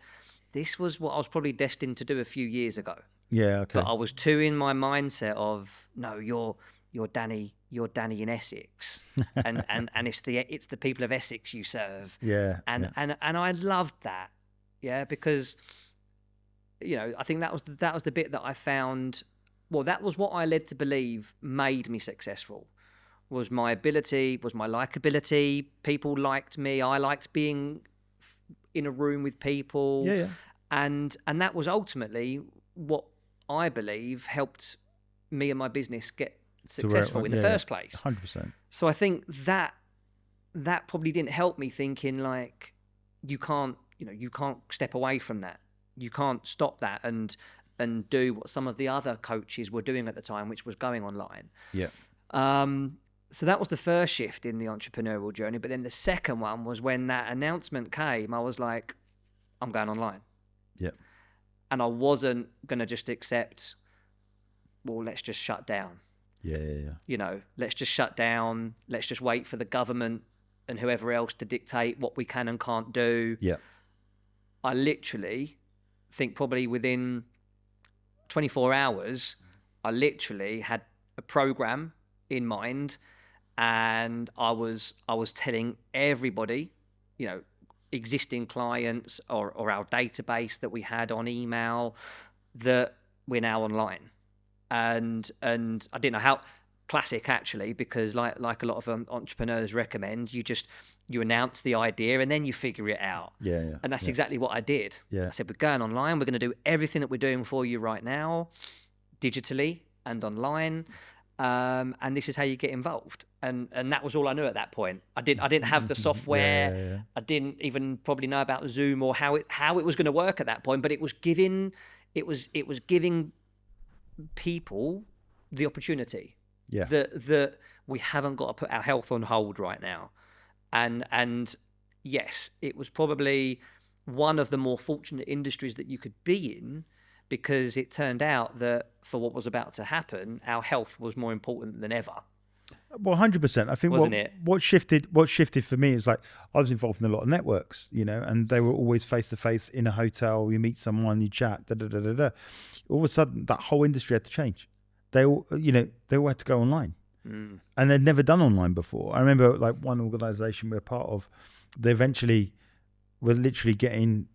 [SPEAKER 2] this was what I was probably destined to do a few years ago. But I was too in my mindset of, no, you're Danny in Essex, and it's the people of Essex you serve. And I loved that, because, you know, I think that was the bit that I found. Well, that was what I led to believe made me successful. Was my ability, was my likability. People liked me. I liked being in a room with people. And that was ultimately what I believe helped me and my business get successful in the first place.
[SPEAKER 1] 100%.
[SPEAKER 2] So I think that probably didn't help me thinking, like, you can't step away from that. You can't stop that and do what some of the other coaches were doing at the time, which was going online. So that was the first shift in the entrepreneurial journey. But then the second one was when that announcement came, I was like, I'm going online. And I wasn't going to just accept, well, let's just shut down. You know, let's just shut down. Let's just wait for the government and whoever else to dictate what we can and can't do. I literally think probably within 24 hours, I literally had a program in mind, and I was telling everybody, you know, existing clients or our database that we had on email, that we're now online. And I didn't know how, classic actually, because like a lot of entrepreneurs recommend, you announce the idea and then you figure it out. And that's exactly what I did. I said, we're going online. We're going to do everything that we're doing for you right now, digitally and online. And this is how you get involved. And that was all I knew at that point. I didn't have the software. I didn't even probably know about Zoom or how it was going to work at that point. But it was giving people the opportunity that we haven't got to put our health on hold right now. And yes, it was probably one of the more fortunate industries that you could be in, because it turned out that for what was about to happen, our health was more important than ever.
[SPEAKER 1] Well, 100%. I think what shifted for me is like I was involved in a lot of networks, and they were always face to face in a hotel. You meet someone, you chat, da da da da da. All of a sudden, that whole industry had to change. They all had to go online, and they'd never done online before. I remember like one organisation we're part of. They eventually were literally getting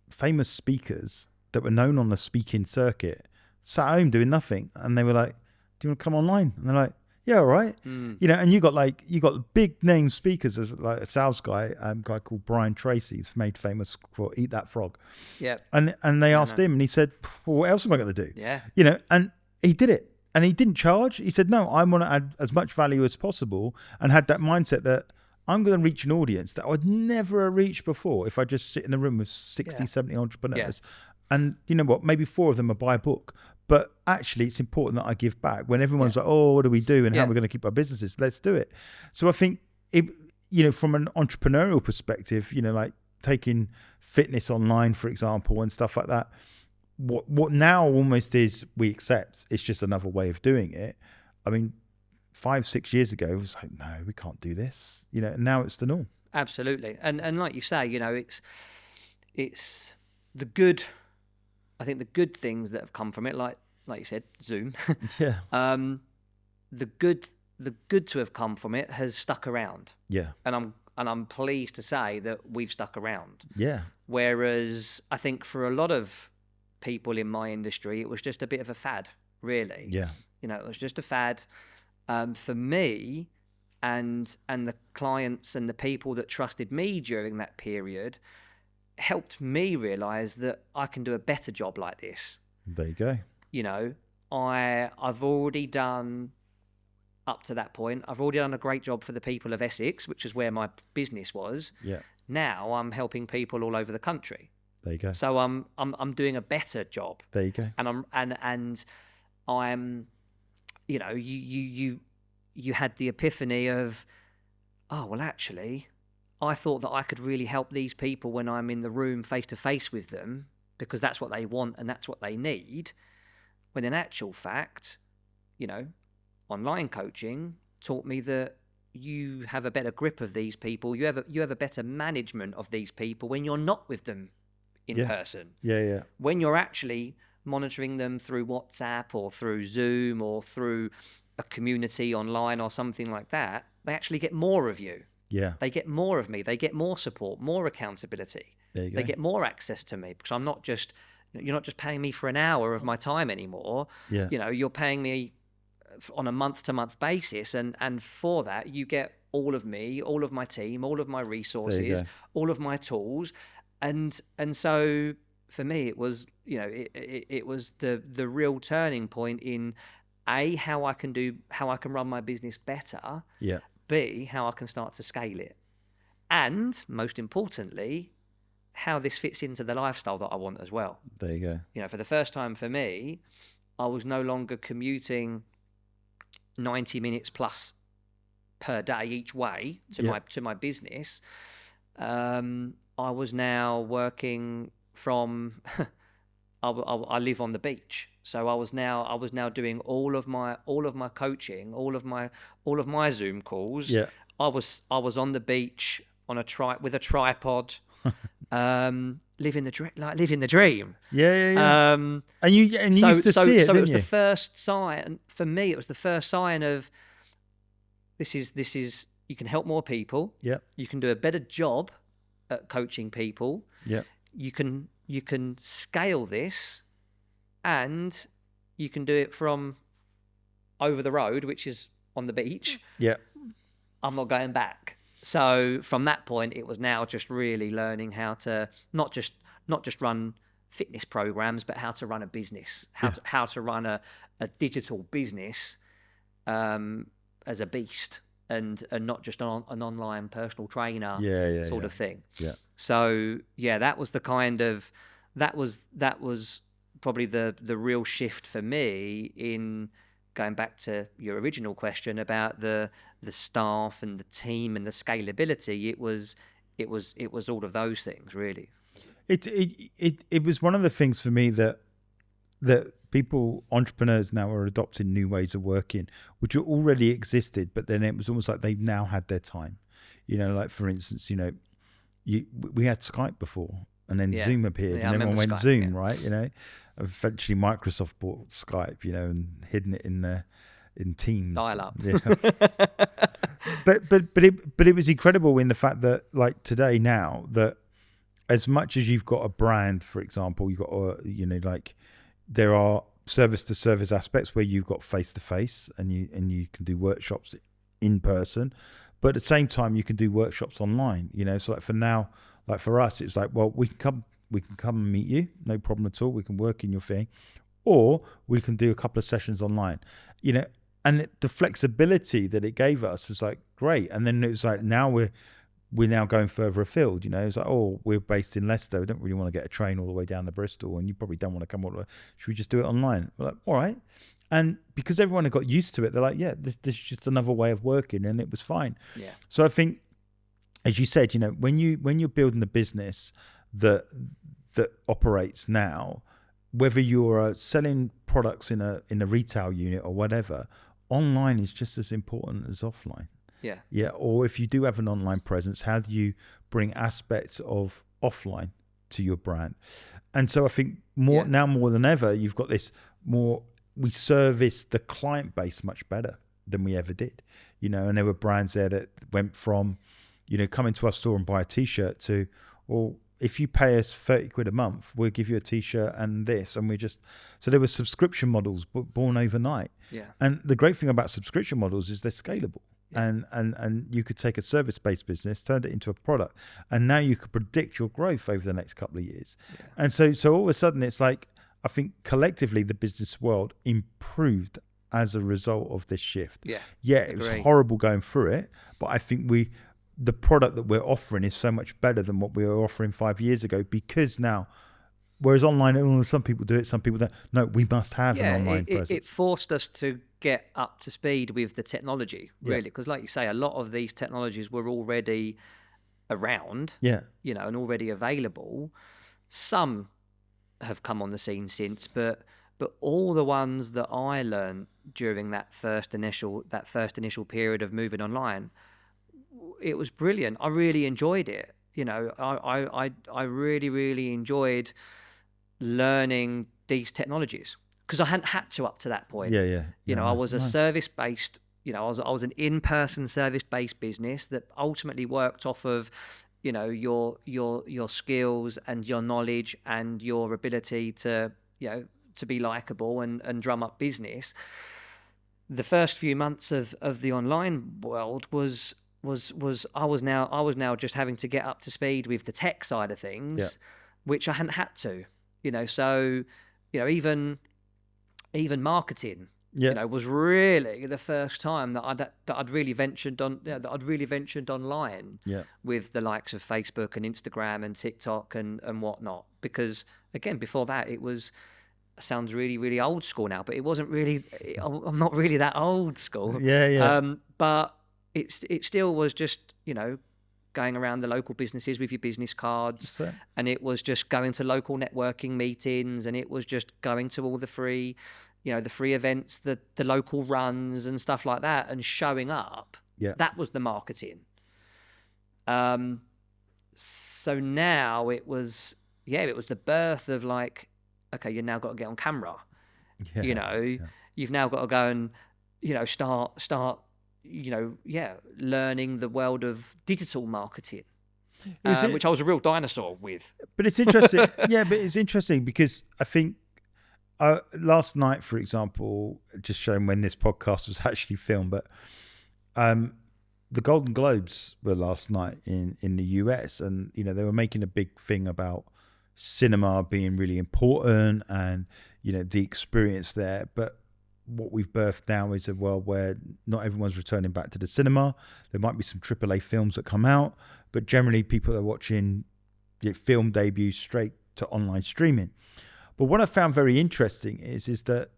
[SPEAKER 1] famous speakers that were known on the speaking circuit, sat at home doing nothing, and they were like, "Do you want to come online?" And they're like, "Yeah, all right." And you got big name speakers as like a sales guy, guy called Brian Tracy. He's made famous for Eat That Frog.
[SPEAKER 2] Yeah.
[SPEAKER 1] And they asked him, and he said, well, "What else am I going to do?"
[SPEAKER 2] Yeah.
[SPEAKER 1] And he did it, and he didn't charge. He said, "No, I want to add as much value as possible," and had that mindset that I'm going to reach an audience that I would never have reached before if I just sit in the room with 60, 70 entrepreneurs. Yeah. And you know what? Maybe 4 of them will buy a book. But actually, it's important that I give back. When everyone's like, "Oh, what do we do and how are we going to keep our businesses?" Let's do it. So I think, from an entrepreneurial perspective, like taking fitness online, for example, and stuff like that, what now almost is we accept it's just another way of doing it. I mean, 5-6 years ago, it was like, no, we can't do this. And now it's the norm.
[SPEAKER 2] Absolutely. And like you say, it's the good. I think the good things that have come from it, like you said, Zoom.
[SPEAKER 1] Yeah.
[SPEAKER 2] The good to have come from it has stuck around.
[SPEAKER 1] Yeah.
[SPEAKER 2] And I'm pleased to say that we've stuck around.
[SPEAKER 1] Yeah.
[SPEAKER 2] Whereas I think for a lot of people in my industry, it was just a bit of a fad, really.
[SPEAKER 1] Yeah.
[SPEAKER 2] It was just a fad. For me and the clients and the people that trusted me during that period helped me realize that I can do a better job like this.
[SPEAKER 1] There you go.
[SPEAKER 2] I've already done, up to that point, I've already done a great job for the people of Essex, which is where my business was.
[SPEAKER 1] Yeah.
[SPEAKER 2] Now I'm helping people all over the country.
[SPEAKER 1] There you go.
[SPEAKER 2] So I'm doing a better job.
[SPEAKER 1] There you go.
[SPEAKER 2] And I'm you had the epiphany of, oh, well, actually, I thought that I could really help these people when I'm in the room face to face with them, because that's what they want and that's what they need. When in actual fact, online coaching taught me that you have a better grip of these people. You have a better management of these people when you're not with them in person.
[SPEAKER 1] Yeah.
[SPEAKER 2] When you're actually monitoring them through WhatsApp or through Zoom or through a community online or something like that, they actually get more of you.
[SPEAKER 1] Yeah.
[SPEAKER 2] They get more of me. They get more support, more accountability.
[SPEAKER 1] There you go.
[SPEAKER 2] They get more access to me, because you're not just paying me for an hour of my time anymore.
[SPEAKER 1] Yeah.
[SPEAKER 2] You're paying me on a month-to-month basis, and for that you get all of me, all of my team, all of my resources, all of my tools, and so for me it was it was the real turning point in how I can run my business better.
[SPEAKER 1] Yeah.
[SPEAKER 2] B, how I can start to scale it, and most importantly, how this fits into the lifestyle that I want as well.
[SPEAKER 1] There you go.
[SPEAKER 2] For the first time for me, I was no longer commuting 90 minutes plus per day each way to my business. I was now working from. I live on the beach, so I was now doing all of my coaching, all of my Zoom calls.
[SPEAKER 1] Yeah.
[SPEAKER 2] I was on the beach with a tripod, living the dream.
[SPEAKER 1] Yeah. And you used to see it.
[SPEAKER 2] So
[SPEAKER 1] didn't
[SPEAKER 2] it was
[SPEAKER 1] you?
[SPEAKER 2] the first sign for me. It was the first sign of this is you can help more people.
[SPEAKER 1] Yeah.
[SPEAKER 2] You can do a better job at coaching people.
[SPEAKER 1] Yeah.
[SPEAKER 2] You can scale this, and you can do it from over the road, which is on the beach.
[SPEAKER 1] Yeah.
[SPEAKER 2] I'm not going back. So from that point, it was now just really learning how to not just run fitness programs, but how to run a business, how to run a digital business as a beast, and not just an online personal trainer sort of thing.
[SPEAKER 1] Yeah.
[SPEAKER 2] So that was the kind of that was probably the real shift for me in going back to your original question about the staff and the team and the scalability. It was all of those things, really.
[SPEAKER 1] It was one of the things for me that entrepreneurs now are adopting new ways of working, which already existed, but then it was almost like they now had their time. Like for instance, we had Skype before, and then Zoom appeared, and everyone went Skype, Zoom, right? Eventually Microsoft bought Skype, and hidden it in Teams.
[SPEAKER 2] Dial up.
[SPEAKER 1] Yeah. but it was incredible in the fact that, like today now, that as much as you've got a brand, for example, you've got there are service to service aspects where you've got face to face, and you can do workshops in person, but at the same time you can do workshops online. So like for now, like for us, it's like, well, we can come and meet you, no problem at all. We can work in your thing, or we can do a couple of sessions online. And the flexibility that it gave us was like great. And then it was like now we're now going further afield. It's like, oh, we're based in Leicester. We don't really want to get a train all the way down to Bristol, and you probably don't want to come all the way. Should we just do it online? We're like, all right. And because everyone had got used to it, they're like, yeah, this is just another way of working, and it was fine.
[SPEAKER 2] Yeah.
[SPEAKER 1] So I think, as you said, when you're building a business that operates now, whether you're selling products in a retail unit or whatever, online is just as important as offline.
[SPEAKER 2] Yeah.
[SPEAKER 1] Yeah. Or if you do have an online presence, how do you bring aspects of offline to your brand? And so I think now more than ever, you've got this more. We service the client base much better than we ever did. And there were brands there that went from, come into our store and buy a T-shirt to, well, if you pay us 30 quid a month, we'll give you a T-shirt and this. And so there were subscription models born overnight.
[SPEAKER 2] Yeah.
[SPEAKER 1] And the great thing about subscription models is they're scalable. Yeah. And you could take a service-based business, turn it into a product, and now you could predict your growth over the next couple of years. Yeah. And so all of a sudden it's like, I think collectively the business world improved as a result of this shift. Yeah, it was horrible going through it, but I think the product that we're offering is so much better than what we were offering 5 years ago, because now, whereas online, some people do it, some people don't. No, we must have an online presence.
[SPEAKER 2] It forced us to get up to speed with the technology, really, because like you say, a lot of these technologies were already around, and already available. Some have come on the scene since, but all the ones that I learned during that first initial period of moving online, it was brilliant. I really enjoyed it. I really, really enjoyed learning these technologies because I hadn't had to up to that point. I was a service-based, I was an in-person service-based business that ultimately worked off of your skills and your knowledge and your ability to be likable and drum up business. The first few months of the online world was I was now just having to get up to speed with the tech side of things, which I hadn't had to. So even marketing was really the first time that I'd really ventured online with the likes of Facebook and Instagram and TikTok and whatnot. Because again, before that, it sounds really, really old school now, but it wasn't really. I'm not really that old school. But it still was just going around the local businesses with your business cards, and it was just going to local networking meetings, and it was just going to all the free events, the local runs and stuff like that, and showing up. That was the marketing. So now it was the birth of like, okay, you've now got to get on camera. You've now got to go and start learning the world of digital marketing, which I was a real dinosaur with.
[SPEAKER 1] But it's interesting. But it's interesting because I think last night, for example, just showing when this podcast was actually filmed, but the Golden Globes were last night in the US, and they were making a big thing about cinema being really important and the experience there. But what we've birthed now is a world where not everyone's returning back to the cinema. There might be some AAA films that come out, but generally people are watching film debuts straight to online streaming. But what I found very interesting is that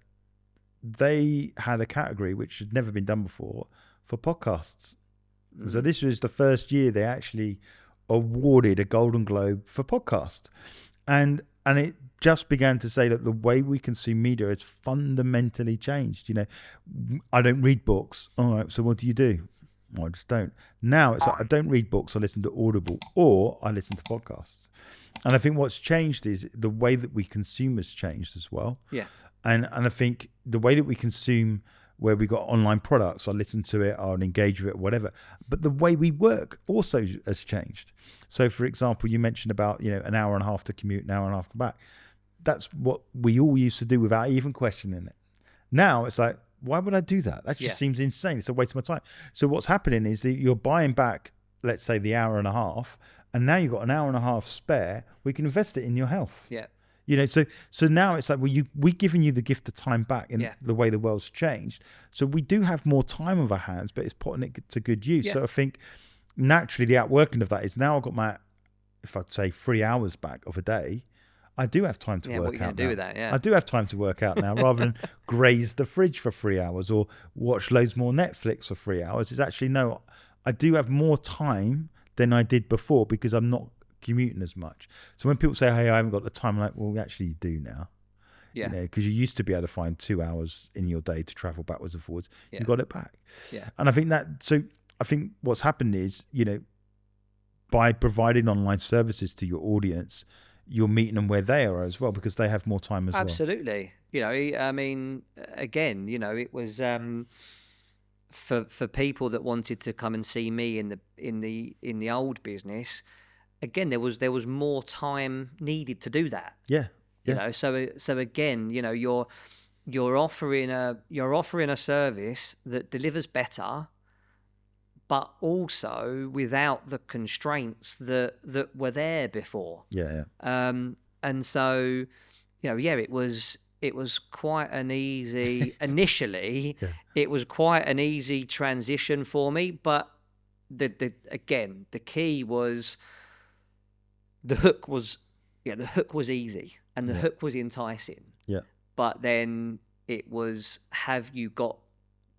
[SPEAKER 1] they had a category which had never been done before for podcasts. So this was the first year they actually awarded a Golden Globe for podcast. And And it just began to say that the way we consume media has fundamentally changed. You know, I don't read books. All right, so what do you do? Well, I just don't. Now it's like I don't read books. I listen to Audible or I listen to podcasts. And I think what's changed is the way that we consume has changed as well.
[SPEAKER 2] Yeah.
[SPEAKER 1] And I think the way that we consume, where we got online products, I listen to it, I'll engage with it, whatever. But the way we work also has changed. So, for example, you mentioned about, you know, an hour and a half to commute, an hour and a half to come back. That's what we all used to do without even questioning it. Now it's like, why would I do that? That just seems insane. It's a waste of my time. So what's happening is that you're buying back, let's say, the hour and a half, and now you've got an hour and a half spare. We can invest it in your health.
[SPEAKER 2] Yeah.
[SPEAKER 1] You know, so now it's like, well, we're giving you the gift of time back in the way the world's changed. So we do have more time on our hands, but it's putting it to good use. So I think naturally the outworking of that is now I've got my, if I'd say 3 hours back of a day, I do have time to work out.
[SPEAKER 2] What are you going to do with that? Yeah.
[SPEAKER 1] I do have time to work out now rather than graze the fridge for 3 hours or watch loads more Netflix for 3 hours. It's actually, no, I do have more time than I did before because I'm not commuting as much. So when people say, hey, I haven't got the time, I'm like, well, actually you do now.
[SPEAKER 2] Yeah.
[SPEAKER 1] You know, because you used to be able to find 2 hours in your day to travel backwards and forwards.
[SPEAKER 2] Yeah.
[SPEAKER 1] You got it back.
[SPEAKER 2] Yeah.
[SPEAKER 1] And I think I think what's happened is, you know, by providing online services to your audience, you're meeting them where they are as well because they have more time as well.
[SPEAKER 2] Absolutely. You know, I mean, again, you know, it was for people that wanted to come and see me in the old business. Again, there was more time needed to do that.
[SPEAKER 1] Yeah.
[SPEAKER 2] You know, so again, you know, you're offering a service that delivers better, but also without the constraints that were there before.
[SPEAKER 1] Yeah.
[SPEAKER 2] And so, you know, it was quite an easy initially. It was quite an easy transition for me, but the key was the hook was easy and the hook was enticing. Yeah. But then it was, have you got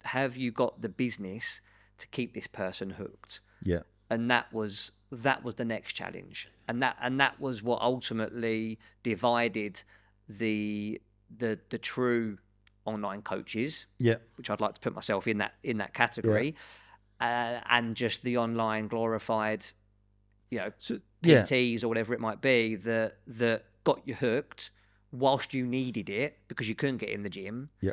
[SPEAKER 2] the business to keep this person hooked? Yeah. And that was the next challenge. And that was what ultimately divided the true online coaches. Yeah. Which I'd like to put myself in that category. Yeah. And just the online glorified, you know, PTs or whatever it might be that got you hooked whilst you needed it because you couldn't get in the gym. Yeah.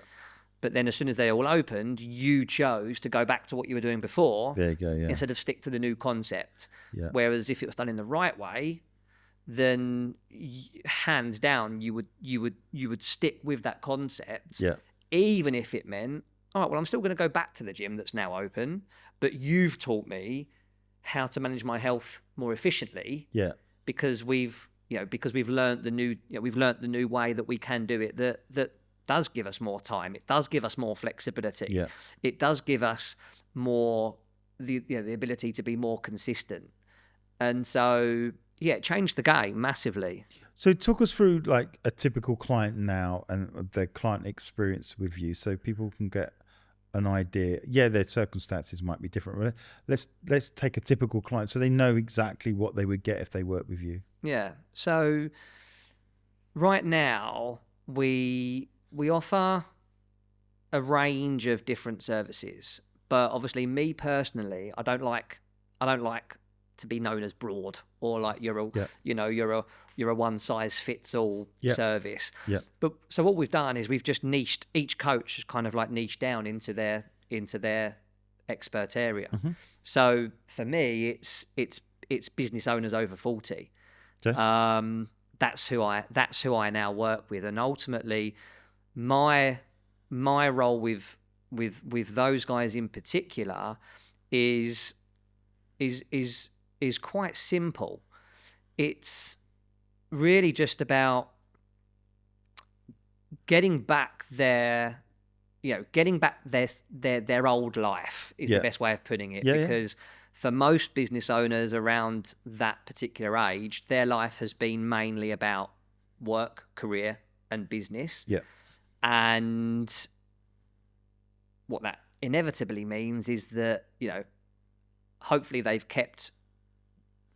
[SPEAKER 2] But then as soon as they all opened, you chose to go back to what you were doing before. There you go, instead of stick to the new concept. Yeah. Whereas if it was done in the right way, then hands down you would stick with that concept. Yeah. Even if it meant, all right, well, I'm still going to go back to the gym that's now open, but you've taught me how to manage my health more efficiently. Yeah. Because we've learned the new way that we can do it that does give us more time. It does give us more flexibility. Yeah. It does give us more the ability to be more consistent. And so it changed the game massively.
[SPEAKER 1] So talk us through like a typical client now and their client experience with you, so people can get an idea. Yeah, their circumstances might be different. Let's take a typical client so they know exactly what they would get if they work with you.
[SPEAKER 2] Yeah. So right now we offer a range of different services, but obviously me personally, I don't like to be known as broad or like you're a one size fits all service. Yeah. But so what we've done is we've just niched, each coach has kind of like niched down into their expert area. Mm-hmm. So for me, it's business owners over 40. Okay. That's who I now work with, and ultimately my role with those guys in particular is quite simple. It's really just about getting back their old life is the best way of putting it. Because for most business owners around that particular age, their life has been mainly about work, career, and business. Yeah. And what that inevitably means is that, hopefully they've kept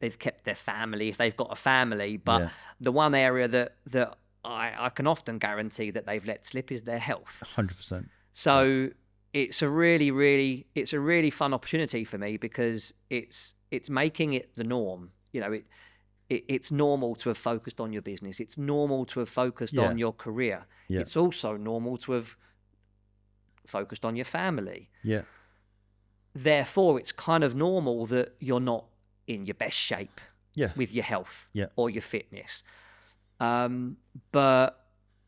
[SPEAKER 2] they've kept their family, if they've got a family. But the one area that I can often guarantee that they've let slip is their health.
[SPEAKER 1] 100%.
[SPEAKER 2] So it's a really fun opportunity for me, because it's making it the norm. You know, it's normal to have focused on your business. It's normal to have focused on your career. Yeah. It's also normal to have focused on your family.
[SPEAKER 1] Yeah.
[SPEAKER 2] Therefore, it's kind of normal that you're not in your best shape with your health or your fitness. But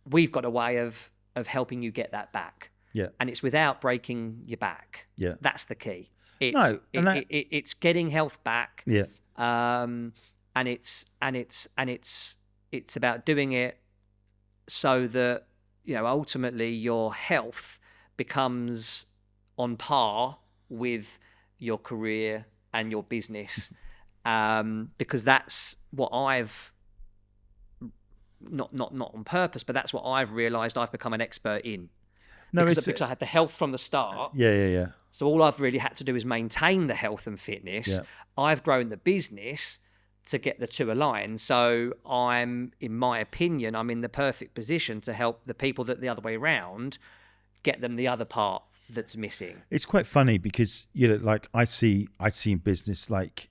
[SPEAKER 2] we've got a way of helping you get that back.
[SPEAKER 1] Yeah.
[SPEAKER 2] And it's without breaking your back.
[SPEAKER 1] Yeah.
[SPEAKER 2] That's the key. It's getting health back.
[SPEAKER 1] Yeah.
[SPEAKER 2] And it's about doing it so that, you know, ultimately your health becomes on par with your career and your business, because that's what I've not on purpose, but that's what I've realized I've become an expert in. Because I had the health from the start.
[SPEAKER 1] Yeah.
[SPEAKER 2] So all I've really had to do is maintain the health and fitness. Yeah. I've grown the business to get the two aligned. So in my opinion, I'm in the perfect position to help the people that the other way around get them the other part that's missing.
[SPEAKER 1] It's quite funny because, you know, like I see in business, like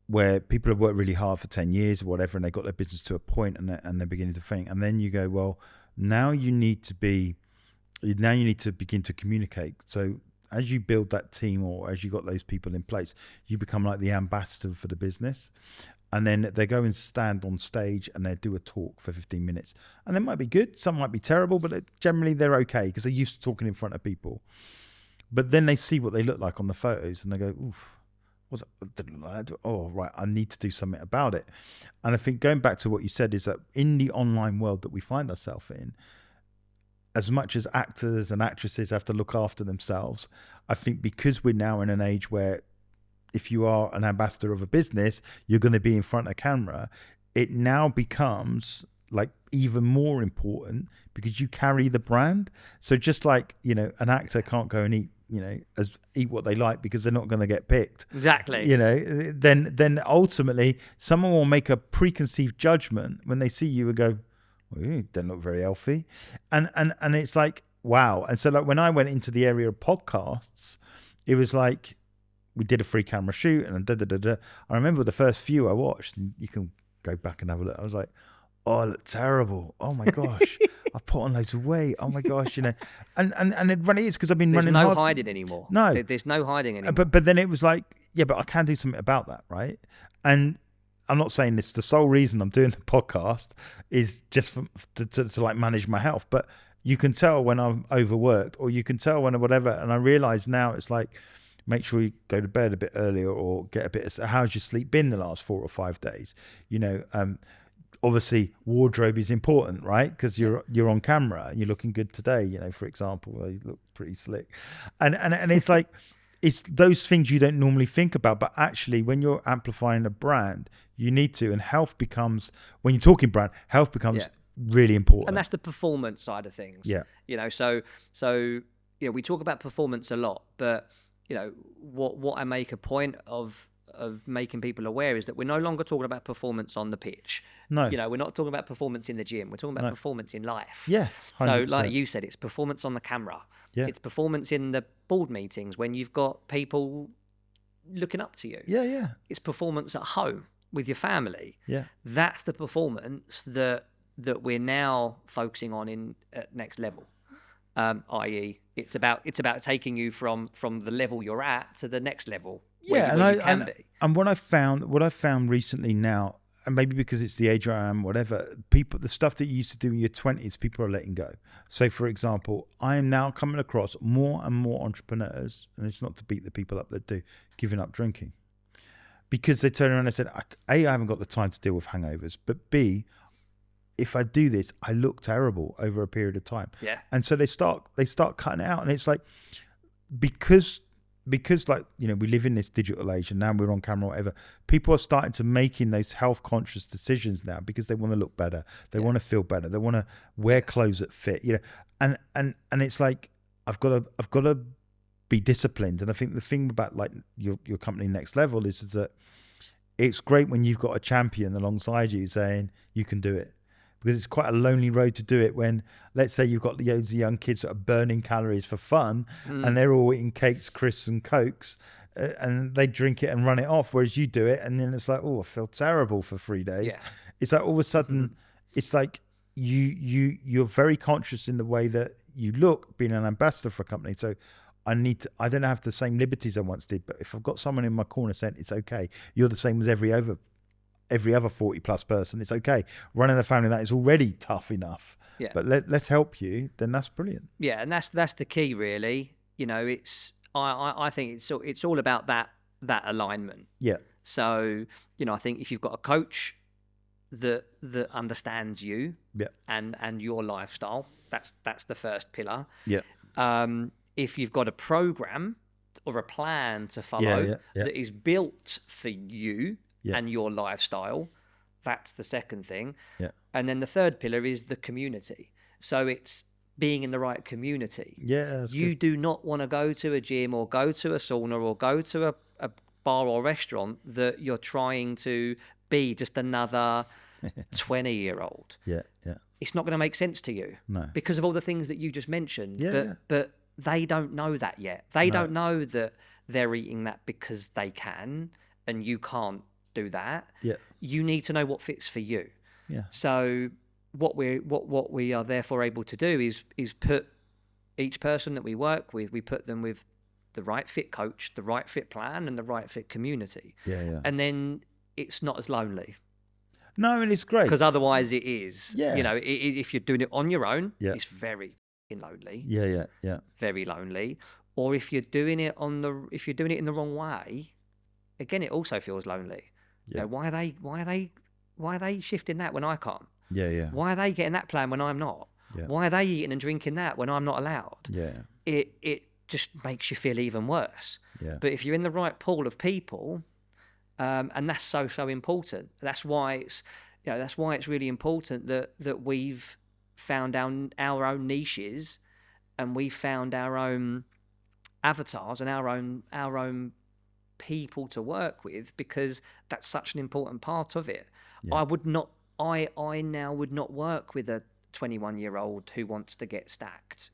[SPEAKER 1] where people have worked really hard for 10 years or whatever, and they got their business to a point and they're beginning to think. And then you go, well, now you need to begin to communicate. So as you build that team, or as you got those people in place, you become like the ambassador for the business. And then they go and stand on stage and they do a talk for 15 minutes. And they might be good, some might be terrible, but generally they're okay because they're used to talking in front of people. But then they see what they look like on the photos and they go, oof, oh, right, I need to do something about it. And I think going back to what you said is that in the online world that we find ourselves in, as much as actors and actresses have to look after themselves, I think because we're now in an age where if you are an ambassador of a business, you're going to be in front of camera, it now becomes like even more important because you carry the brand. So just like, you know, an actor can't go and eat what they like because they're not going to get picked.
[SPEAKER 2] Exactly.
[SPEAKER 1] You know, then ultimately someone will make a preconceived judgment when they see you and go, well, you don't look very healthy. And it's like, wow. And so like when I went into the area of podcasts, it was like, we did a free camera shoot and I remember the first few I watched, and you can go back and have a look. I was like, oh, I look terrible. Oh my gosh. I put on loads of weight. Oh my gosh, you know. And it really is because I've been running hard.
[SPEAKER 2] There's no hiding anymore.
[SPEAKER 1] No.
[SPEAKER 2] There's no hiding anymore.
[SPEAKER 1] But then it was like, yeah, but I can do something about that, right? And I'm not saying this, the sole reason I'm doing the podcast is just to like manage my health, but you can tell when I'm overworked, or you can tell when whatever. And I realize now it's like, make sure you go to bed a bit earlier or get a bit of, how's your sleep been the last 4 or 5 days? You know, obviously wardrobe is important, right? Because you're on camera and you're looking good today, you know, for example, you look pretty slick. And it's like, it's those things you don't normally think about, but actually when you're amplifying a brand, you need to, and health becomes, when you're talking brand, health becomes really important.
[SPEAKER 2] And that's the performance side of things.
[SPEAKER 1] Yeah.
[SPEAKER 2] You know, so, you know, we talk about performance a lot, but you know, what I make a point of making people aware is that we're no longer talking about performance on the pitch.
[SPEAKER 1] No.
[SPEAKER 2] You know, we're not talking about performance in the gym. We're talking about performance in life.
[SPEAKER 1] Yeah. 100%.
[SPEAKER 2] So like you said, it's performance on the camera.
[SPEAKER 1] Yeah.
[SPEAKER 2] It's performance in the board meetings when you've got people looking up to you.
[SPEAKER 1] Yeah.
[SPEAKER 2] It's performance at home with your family.
[SPEAKER 1] Yeah.
[SPEAKER 2] That's the performance that we're now focusing on at next level. I.e., it's about taking you from the level you're at to the next level. Where you can be.
[SPEAKER 1] And what I found recently now, and maybe because it's the age I am, whatever, people, the stuff that you used to do in your 20s, people are letting go. So, for example, I am now coming across more and more entrepreneurs, and it's not to beat the people up that do, giving up drinking, because they turn around and said, A, I haven't got the time to deal with hangovers, but B, if I do this, I look terrible over a period of time.
[SPEAKER 2] Yeah.
[SPEAKER 1] And so they start cutting it out. And it's like, because like, you know, we live in this digital age and now we're on camera or whatever, people are starting to making those health conscious decisions now because they want to look better. They want to feel better. They want to wear clothes that fit, you know, and it's like, I've got to be disciplined. And I think the thing about like your company Next Level is that it's great when you've got a champion alongside you saying you can do it, because it's quite a lonely road to do it when, let's say, you've got loads of young kids that are burning calories for fun and they're all eating cakes, crisps and Cokes, and they drink it and run it off, whereas you do it and then it's like, oh, I feel terrible for 3 days. Yeah. It's like all of a sudden it's like you're very conscious in the way that you look being an ambassador for a company. So I don't have the same liberties I once did, but if I've got someone in my corner saying it's okay, you're the same as every other 40 plus person, it's okay. Running a family that is already tough enough, but let's help you, then that's brilliant.
[SPEAKER 2] Yeah, and that's the key, really. You know, it's I think it's all about that alignment.
[SPEAKER 1] Yeah.
[SPEAKER 2] So, you know, I think if you've got a coach that understands you, and your lifestyle, that's the first pillar.
[SPEAKER 1] Yeah.
[SPEAKER 2] If you've got a program or a plan to follow that is built for you and your lifestyle, that's the second thing.
[SPEAKER 1] Yeah.
[SPEAKER 2] And then the third pillar is the community. So it's being in the right community.
[SPEAKER 1] Yeah.
[SPEAKER 2] You do not want to go to a gym or go to a sauna or go to a bar or restaurant that you're trying to be just another 20-year-old.
[SPEAKER 1] Yeah.
[SPEAKER 2] It's not going to make sense to you.
[SPEAKER 1] No.
[SPEAKER 2] Because of all the things that you just mentioned.
[SPEAKER 1] Yeah.
[SPEAKER 2] But they don't know that yet. They don't know that they're eating that because they can, and you can't do that.
[SPEAKER 1] Yeah.
[SPEAKER 2] You need to know what fits for you.
[SPEAKER 1] Yeah.
[SPEAKER 2] So what we are therefore able to do is put each person that we work with, we put them with the right fit coach, the right fit plan, and the right fit community.
[SPEAKER 1] Yeah.
[SPEAKER 2] And then it's not as lonely.
[SPEAKER 1] No, and it's great.
[SPEAKER 2] Because otherwise it is.
[SPEAKER 1] Yeah.
[SPEAKER 2] You know, if you're doing it on your own, it's very lonely.
[SPEAKER 1] Yeah.
[SPEAKER 2] Very lonely. Or if you're doing it in the wrong way, again, it also feels lonely.
[SPEAKER 1] Yeah.
[SPEAKER 2] You know, why are they shifting that when I can't?
[SPEAKER 1] Yeah.
[SPEAKER 2] Why are they getting that plan when I'm not?
[SPEAKER 1] Yeah.
[SPEAKER 2] Why are they eating and drinking that when I'm not allowed?
[SPEAKER 1] Yeah.
[SPEAKER 2] It just makes you feel even worse.
[SPEAKER 1] Yeah.
[SPEAKER 2] But if you're in the right pool of people, and that's so important. That's why it's really important that we've found our own niches, and we found our own avatars and our own people to work with, because that's such an important part of it.
[SPEAKER 1] Yeah.
[SPEAKER 2] I now would not work with a 21-year-old who wants to get stacked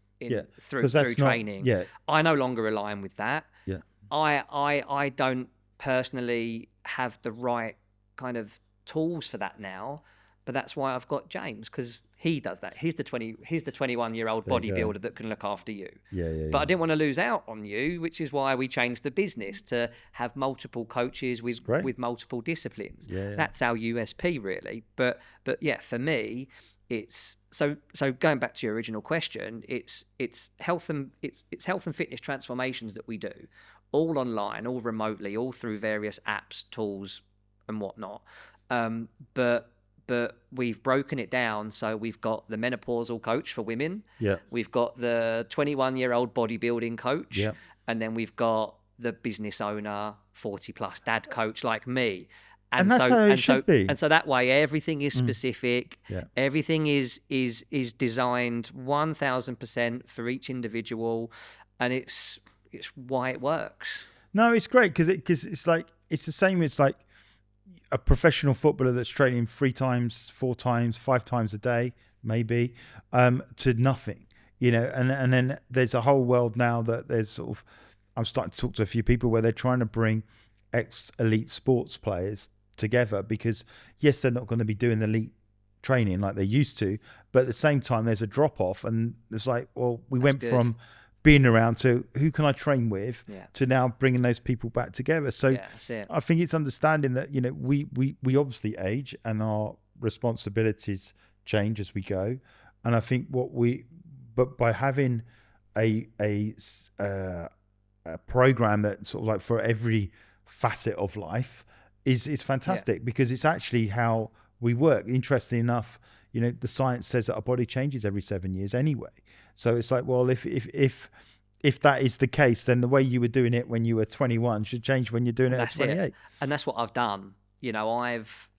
[SPEAKER 2] through training. I no longer align with that.
[SPEAKER 1] Yeah.
[SPEAKER 2] I don't personally have the right kind of tools for that now, but that's why I've got James, because he does that. He's the 21-year-old bodybuilder that can look after you.
[SPEAKER 1] Yeah.
[SPEAKER 2] But I didn't want to lose out on you, which is why we changed the business to have multiple coaches with multiple disciplines.
[SPEAKER 1] Yeah.
[SPEAKER 2] That's our USP, really. But yeah, for me, it's so going back to your original question, it's health and fitness transformations that we do, all online, all remotely, all through various apps, tools, and whatnot. But we've broken it down. So we've got the menopausal coach for women.
[SPEAKER 1] Yeah.
[SPEAKER 2] We've got the 21-year-old bodybuilding coach.
[SPEAKER 1] Yeah.
[SPEAKER 2] And then we've got the business owner, 40-plus dad coach like me.
[SPEAKER 1] And that's how it should be.
[SPEAKER 2] And so that way, everything is specific.
[SPEAKER 1] Yeah.
[SPEAKER 2] Everything is designed 1,000% for each individual, and it's why it works.
[SPEAKER 1] No, it's great because it's like it's the same. It's like a professional footballer that's training 3 times, 4 times, 5 times a day, maybe, to nothing, you know. And then there's a whole world now that there's sort of. I'm starting to talk to a few people where they're trying to bring ex-elite sports players together, because yes, they're not going to be doing elite training like they used to, but at the same time there's a drop off, and it's like, well, we went from being around to who can I train with to now bringing those people back together. So I think it's understanding that, you know, we obviously age and our responsibilities change as we go, and I think but by having a program that sort of like for every facet of life is fantastic, because it's actually how we work. Interestingly enough, you know, the science says that our body changes every 7 years anyway. So it's like, well, if that is the case, then the way you were doing it when you were 21 should change when you're doing it at 28.
[SPEAKER 2] And that's what I've done. You know, I've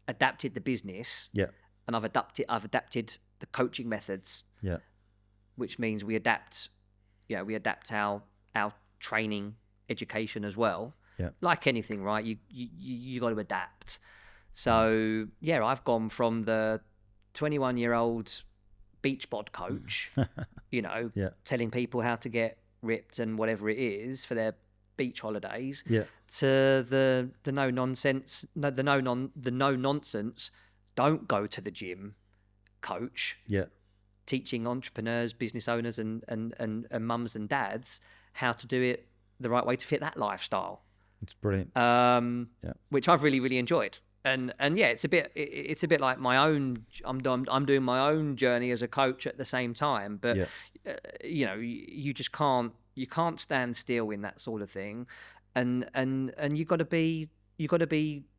[SPEAKER 2] adapted the business.
[SPEAKER 1] Yeah.
[SPEAKER 2] And I've adapted the coaching methods.
[SPEAKER 1] Yeah.
[SPEAKER 2] Which means we adapt our training education as well. like anything, right? You got to adapt. So yeah, I've gone from the 21-year-old beach bod coach, you know, telling people how to get ripped and whatever it is for their beach holidays, to the no nonsense, don't go to the gym coach, teaching entrepreneurs, business owners, and mums and dads how to do it the right way to fit that lifestyle.
[SPEAKER 1] It's brilliant.
[SPEAKER 2] Which I've really, really enjoyed. And yeah, it's a bit like my own. I'm doing my own journey as a coach at the same time. But you know, you just can't stand still in that sort of thing, and you got to be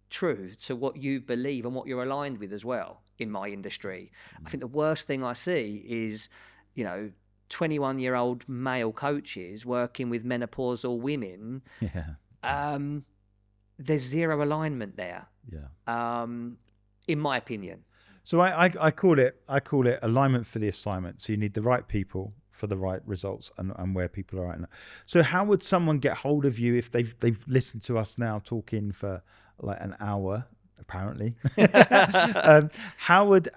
[SPEAKER 2] true to what you believe and what you're aligned with as well. In my industry, I think the worst thing I see is, you know, 21-year-old male coaches working with menopausal women. There's zero alignment there. In my opinion.
[SPEAKER 1] So I call it alignment for the assignment. So you need the right people for the right results and where people are at. So how would someone get hold of you if they've listened to us now talking for like an hour? Apparently, how would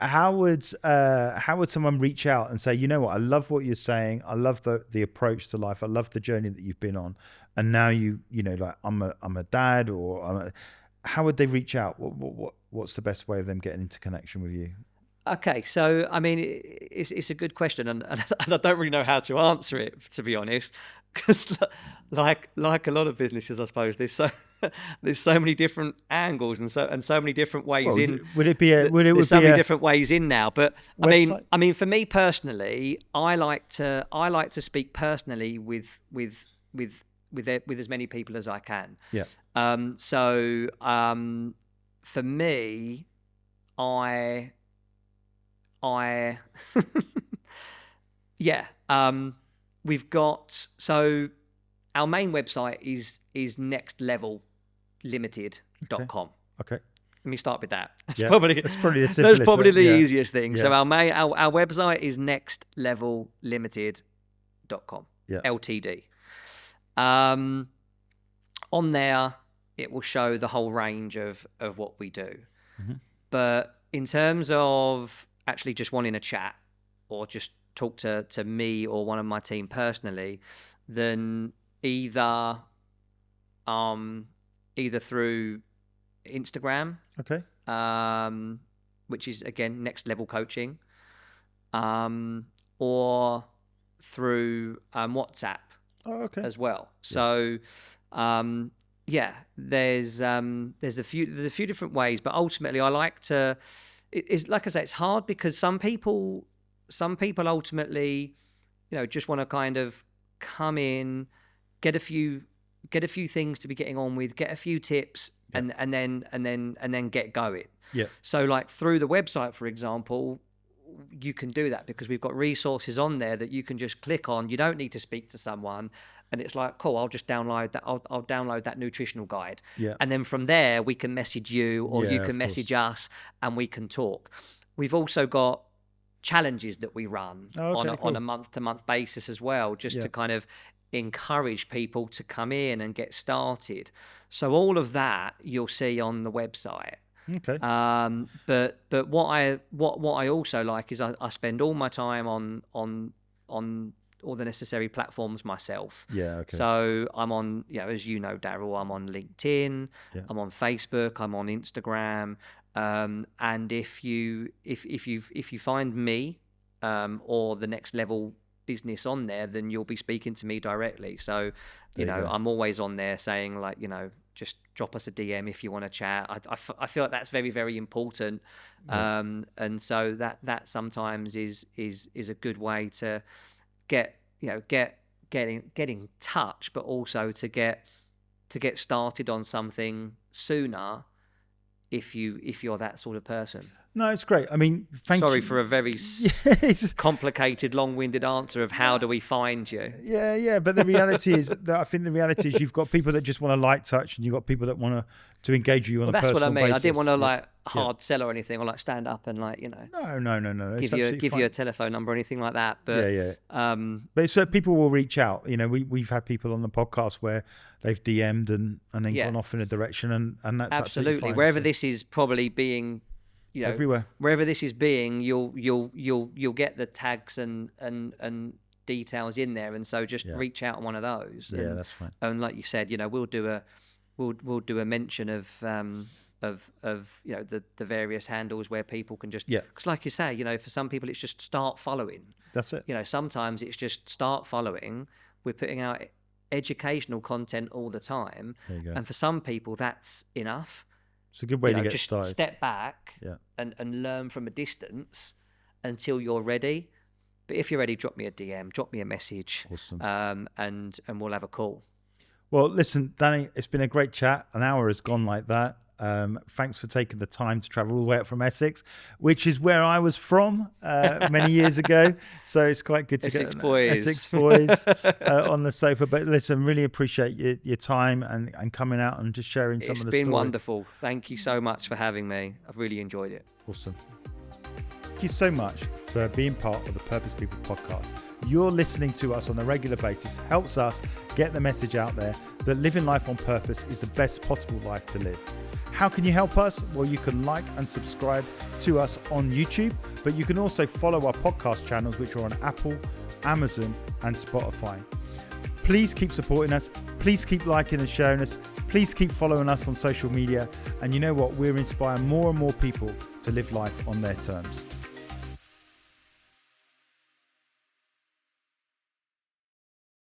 [SPEAKER 1] someone reach out and say, you know what, I love what you're saying, I love the approach to life, I love the journey that you've been on, and now you know, like I'm a dad, or how would they reach out? What's the best way of them getting into connection with you?
[SPEAKER 2] Okay, so I mean, it's a good question, and I don't really know how to answer it, to be honest, because like a lot of businesses, I suppose there's so many different angles and so many different ways in. There's so many different ways in now, but I mean, for me personally, I like to speak personally with as many people as I can. So for me, we've got, so our main website is nextlevelLimited.com.
[SPEAKER 1] Okay.
[SPEAKER 2] Let me start with that. That's
[SPEAKER 1] probably
[SPEAKER 2] the easiest thing. So our website is nextlevelLimited.com. Ltd. On there, it will show the whole range of what we do. But in terms of actually just wanting a chat or just talk to me or one of my team personally, then either through Instagram, which is again Next Level Coaching, or through WhatsApp as well. So there's a few different ways, but ultimately I like to. It's like I say, it's hard because some people ultimately, you know, just want to kind of come in, get a few things to be getting on with, get a few tips, and then get going. So like through the website, for example, you can do that because we've got resources on there that you can just click on. You don't need to speak to someone, and it's like, cool, I'll just download that. I'll download that nutritional guide, and then from there we can message you, or you can message us, and we can talk. We've also got challenges that we run on a month-to-month basis as well, just to kind of encourage people to come in and get started. So all of that you'll see on the website. But what I also like is I spend all my time on all the necessary platforms myself. So I'm on, you know, as you know, Daryl, I'm on LinkedIn, I'm on Facebook, I'm on Instagram, and if you find me or the Next Level business on there, then you'll be speaking to me directly. So you know, I'm always on there saying, like, you know, just drop us a DM if you want to chat. I feel like that's very, very important. And so that sometimes is a good way to get in touch, but also to get started on something sooner if you're that sort of person.
[SPEAKER 1] No, it's great. I mean,
[SPEAKER 2] Sorry for a very complicated, long-winded answer of how do we find you?
[SPEAKER 1] Yeah. But the reality is that I think the reality is you've got people that just want to light touch, and you've got people that want to engage with you on a personal basis.
[SPEAKER 2] That's what I mean. I didn't want to hard sell or anything, or stand up and
[SPEAKER 1] No.
[SPEAKER 2] Give you a telephone number or anything like that. But
[SPEAKER 1] but so people will reach out. We've had people on the podcast where they've DM'd and then gone off in a direction, and that's absolutely fine.
[SPEAKER 2] Wherever this is probably being.
[SPEAKER 1] Everywhere,
[SPEAKER 2] wherever this is being, you'll get the tags and details in there, and so just reach out on one of those.
[SPEAKER 1] That's fine.
[SPEAKER 2] And like you said, we'll do a mention of the various handles where people can just because like you say, for some people it's just start following.
[SPEAKER 1] That's it.
[SPEAKER 2] Sometimes it's just start following. We're putting out educational content all the time, and for some people that's enough.
[SPEAKER 1] It's a good way to get
[SPEAKER 2] just
[SPEAKER 1] started.
[SPEAKER 2] Step back and learn from a distance until you're ready. But if you're ready, drop me a DM, drop me a message.
[SPEAKER 1] Awesome.
[SPEAKER 2] And we'll have a call.
[SPEAKER 1] Well, listen, Danny, it's been a great chat. An hour has gone like that. Thanks for taking the time to travel all the way up from Essex, which is where I was from many years ago. So it's quite good to
[SPEAKER 2] Essex
[SPEAKER 1] get
[SPEAKER 2] boys.
[SPEAKER 1] Essex boys on the sofa. But listen, really appreciate your time and coming out and just sharing some of the stories.
[SPEAKER 2] It's been wonderful. Thank you so much for having me. I've really enjoyed it.
[SPEAKER 1] Awesome. Thank you so much for being part of the Purpose People podcast. You're listening to us on a regular basis helps us get the message out there that living life on purpose is the best possible life to live. How can you help us? Well, you can like and subscribe to us on YouTube, but you can also follow our podcast channels, which are on Apple, Amazon, and Spotify. Please keep supporting us. Please keep liking and sharing us. Please keep following us on social media. And you know what? We're inspiring more and more people to live life on their terms.